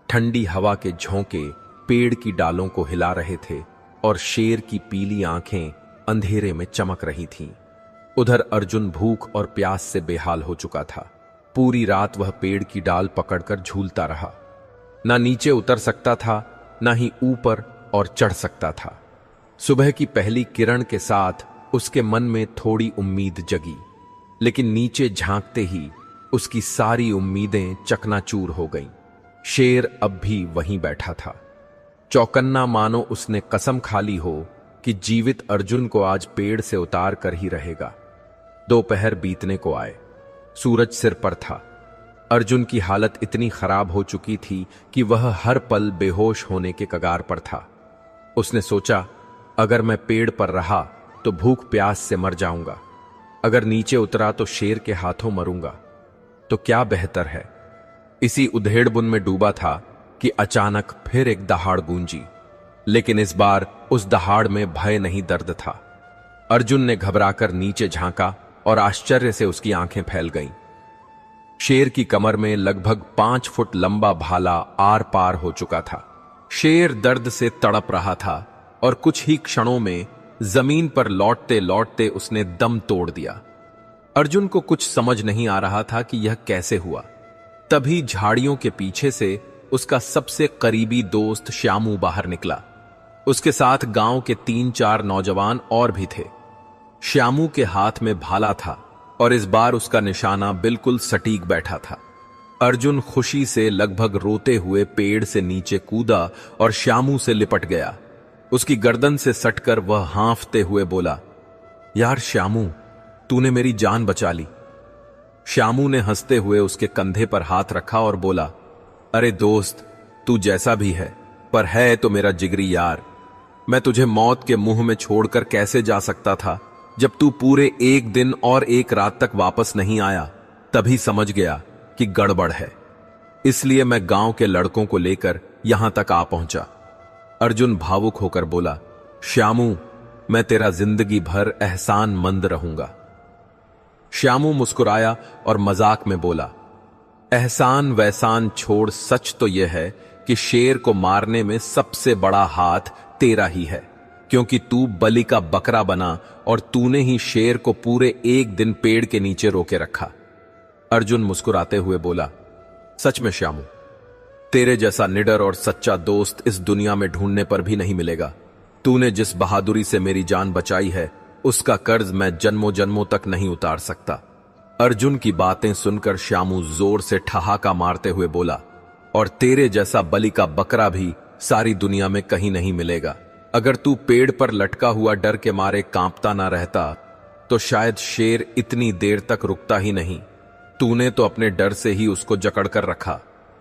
ठंडी हवा के झोंके पेड़ की डालों को हिला रहे थे और शेर की पीली आंखें अंधेरे में चमक रही थीं। उधर अर्जुन भूख और प्यास से बेहाल हो चुका था। पूरी रात वह पेड़ की डाल पकड़कर झूलता रहा। ना नीचे उतर सकता था, ना ही ऊपर और चढ़ सकता था। सुबह की पहली किरण के साथ उसके मन में थोड़ी उम्मीद जगी, लेकिन नीचे झांकते ही उसकी सारी उम्मीदें चकनाचूर हो गईं। शेर अब भी वहीं बैठा था, चौकन्ना, मानो उसने कसम खा ली हो कि जीवित अर्जुन को आज पेड़ से उतार कर ही रहेगा। दोपहर बीतने को आए। सूरज सिर पर था। अर्जुन की हालत इतनी खराब हो चुकी थी कि वह हर पल बेहोश होने के कगार पर था। उसने सोचा, अगर मैं पेड़ पर रहा तो भूख प्यास से मर जाऊंगा, अगर नीचे उतरा तो शेर के हाथों मरूंगा, तो क्या बेहतर है। इसी उधेड़बुन में डूबा था कि अचानक फिर एक दहाड़ गूंजी, लेकिन इस बार उस दहाड़ में भय नहीं, दर्द था। अर्जुन ने घबराकर नीचे झांका और आश्चर्य से उसकी आंखें फैल गईं। शेर की कमर में लगभग 5 फुट लंबा भाला आर पार हो चुका था। शेर दर्द से तड़प रहा था और कुछ ही क्षणों में जमीन पर लौटते लौटते उसने दम तोड़ दिया। अर्जुन को कुछ समझ नहीं आ रहा था कि यह कैसे हुआ। तभी झाड़ियों के पीछे से उसका सबसे करीबी दोस्त श्यामू बाहर निकला। उसके साथ गांव के 3-4 नौजवान और भी थे। श्यामू के हाथ में भाला था और इस बार उसका निशाना बिल्कुल सटीक बैठा था। अर्जुन खुशी से लगभग रोते हुए पेड़ से नीचे कूदा और श्यामू से लिपट गया। उसकी गर्दन से सटकर वह हांफते हुए बोला, यार श्यामू, तूने मेरी जान बचा ली। श्यामू ने हंसते हुए उसके कंधे पर हाथ रखा और बोला, अरे दोस्त, तू जैसा भी है, पर है तो मेरा जिगरी यार। मैं तुझे मौत के मुंह में छोड़कर कैसे जा सकता था। जब तू पूरे 1 दिन और 1 रात तक वापस नहीं आया, तभी समझ गया कि गड़बड़ है। इसलिए मैं गांव के लड़कों को लेकर यहां तक आ पहुंचा। अर्जुन भावुक होकर बोला, श्यामू, मैं तेरा जिंदगी भर एहसान मंद रहूंगा। श्यामू मुस्कुराया और मजाक में बोला, एहसान वैसान छोड़, सच तो यह है कि शेर को मारने में सबसे बड़ा हाथ तेरा ही है, क्योंकि तू बलि का बकरा बना और तूने ही शेर को पूरे एक दिन पेड़ के नीचे रोके रखा। अर्जुन मुस्कुराते हुए बोला, सच में श्यामू, तेरे जैसा निडर और सच्चा दोस्त इस दुनिया में ढूंढने पर भी नहीं मिलेगा। तूने जिस बहादुरी से मेरी जान बचाई है, उसका कर्ज मैं जन्मों जन्मों तक नहीं उतार सकता। अर्जुन की बातें सुनकर श्यामू जोर से ठहाका मारते हुए बोला, और तेरे जैसा बलि का बकरा भी सारी दुनिया में कहीं नहीं मिलेगा। अगर तू पेड़ पर लटका हुआ डर के मारे कांपता ना रहता तो शायद शेर इतनी देर तक रुकता ही नहीं। तूने तो अपने डर से ही उसको जकड़ कर रखा।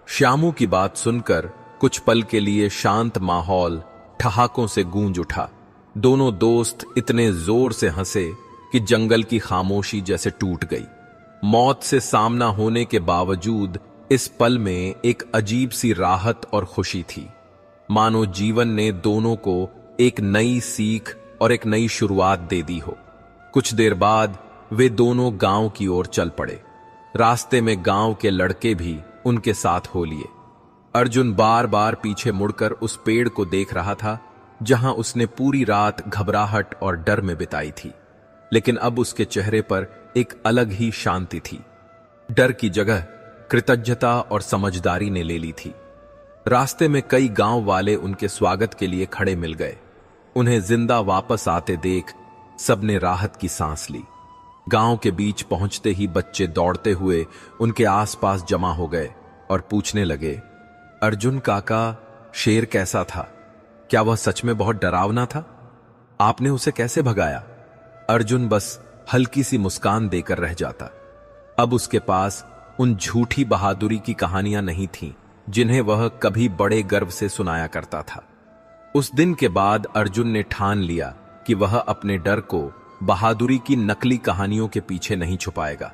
श्यामू की बात सुनकर कुछ पल के लिए शांत माहौल ठहाकों से गूंज उठा। दोनों दोस्त इतने जोर से हंसे कि जंगल की खामोशी जैसे टूट गई। मौत से सामना होने के बावजूद इस पल में एक अजीब सी राहत और खुशी थी, मानो जीवन ने दोनों को एक नई सीख और एक नई शुरुआत दे दी हो। कुछ देर बाद वे दोनों गांव की ओर चल पड़े। रास्ते में गांव के लड़के भी उनके साथ हो लिए। अर्जुन बार बार पीछे मुड़कर उस पेड़ को देख रहा था जहां उसने पूरी रात घबराहट और डर में बिताई थी, लेकिन अब उसके चेहरे पर एक अलग ही शांति थी। डर की जगह कृतज्ञता और समझदारी ने ले ली थी। रास्ते में कई गांव वाले उनके स्वागत के लिए खड़े मिल गए। उन्हें जिंदा वापस आते देख सबने राहत की सांस ली। गांव के बीच पहुंचते ही बच्चे दौड़ते हुए उनके आसपास जमा हो गए और पूछने लगे, अर्जुन काका, शेर कैसा था? क्या वह सच में बहुत डरावना था? आपने उसे कैसे भगाया? अर्जुन बस हल्की सी मुस्कान देकर रह जाता। अब उसके पास उन झूठी बहादुरी की कहानियां नहीं थीं जिन्हें वह कभी बड़े गर्व से सुनाया करता था। उस दिन के बाद अर्जुन ने ठान लिया कि वह अपने डर को बहादुरी की नकली कहानियों के पीछे नहीं छुपाएगा,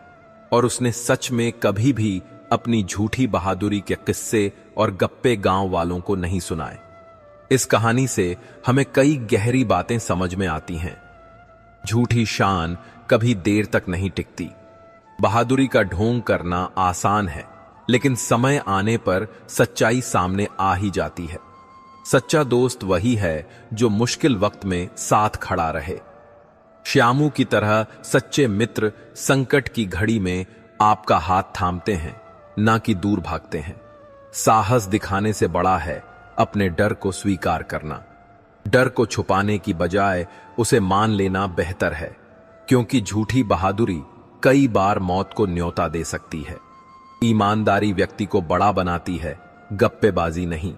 और उसने सच में कभी भी अपनी झूठी बहादुरी के किस्से और गप्पे गांव वालों को नहीं सुनाए। इस कहानी से हमें कई गहरी बातें समझ में आती हैं। झूठी शान कभी देर तक नहीं टिकती। बहादुरी का ढोंग करना आसान है, लेकिन समय आने पर सच्चाई सामने आ ही जाती है। सच्चा दोस्त वही है जो मुश्किल वक्त में साथ खड़ा रहे। श्यामू की तरह सच्चे मित्र संकट की घड़ी में आपका हाथ थामते हैं, ना कि दूर भागते हैं। साहस दिखाने से बड़ा है अपने डर को स्वीकार करना। डर को छुपाने की बजाय उसे मान लेना बेहतर है, क्योंकि झूठी बहादुरी कई बार मौत को न्योता दे सकती है। ईमानदारी व्यक्ति को बड़ा बनाती है, गप्पेबाजी नहीं।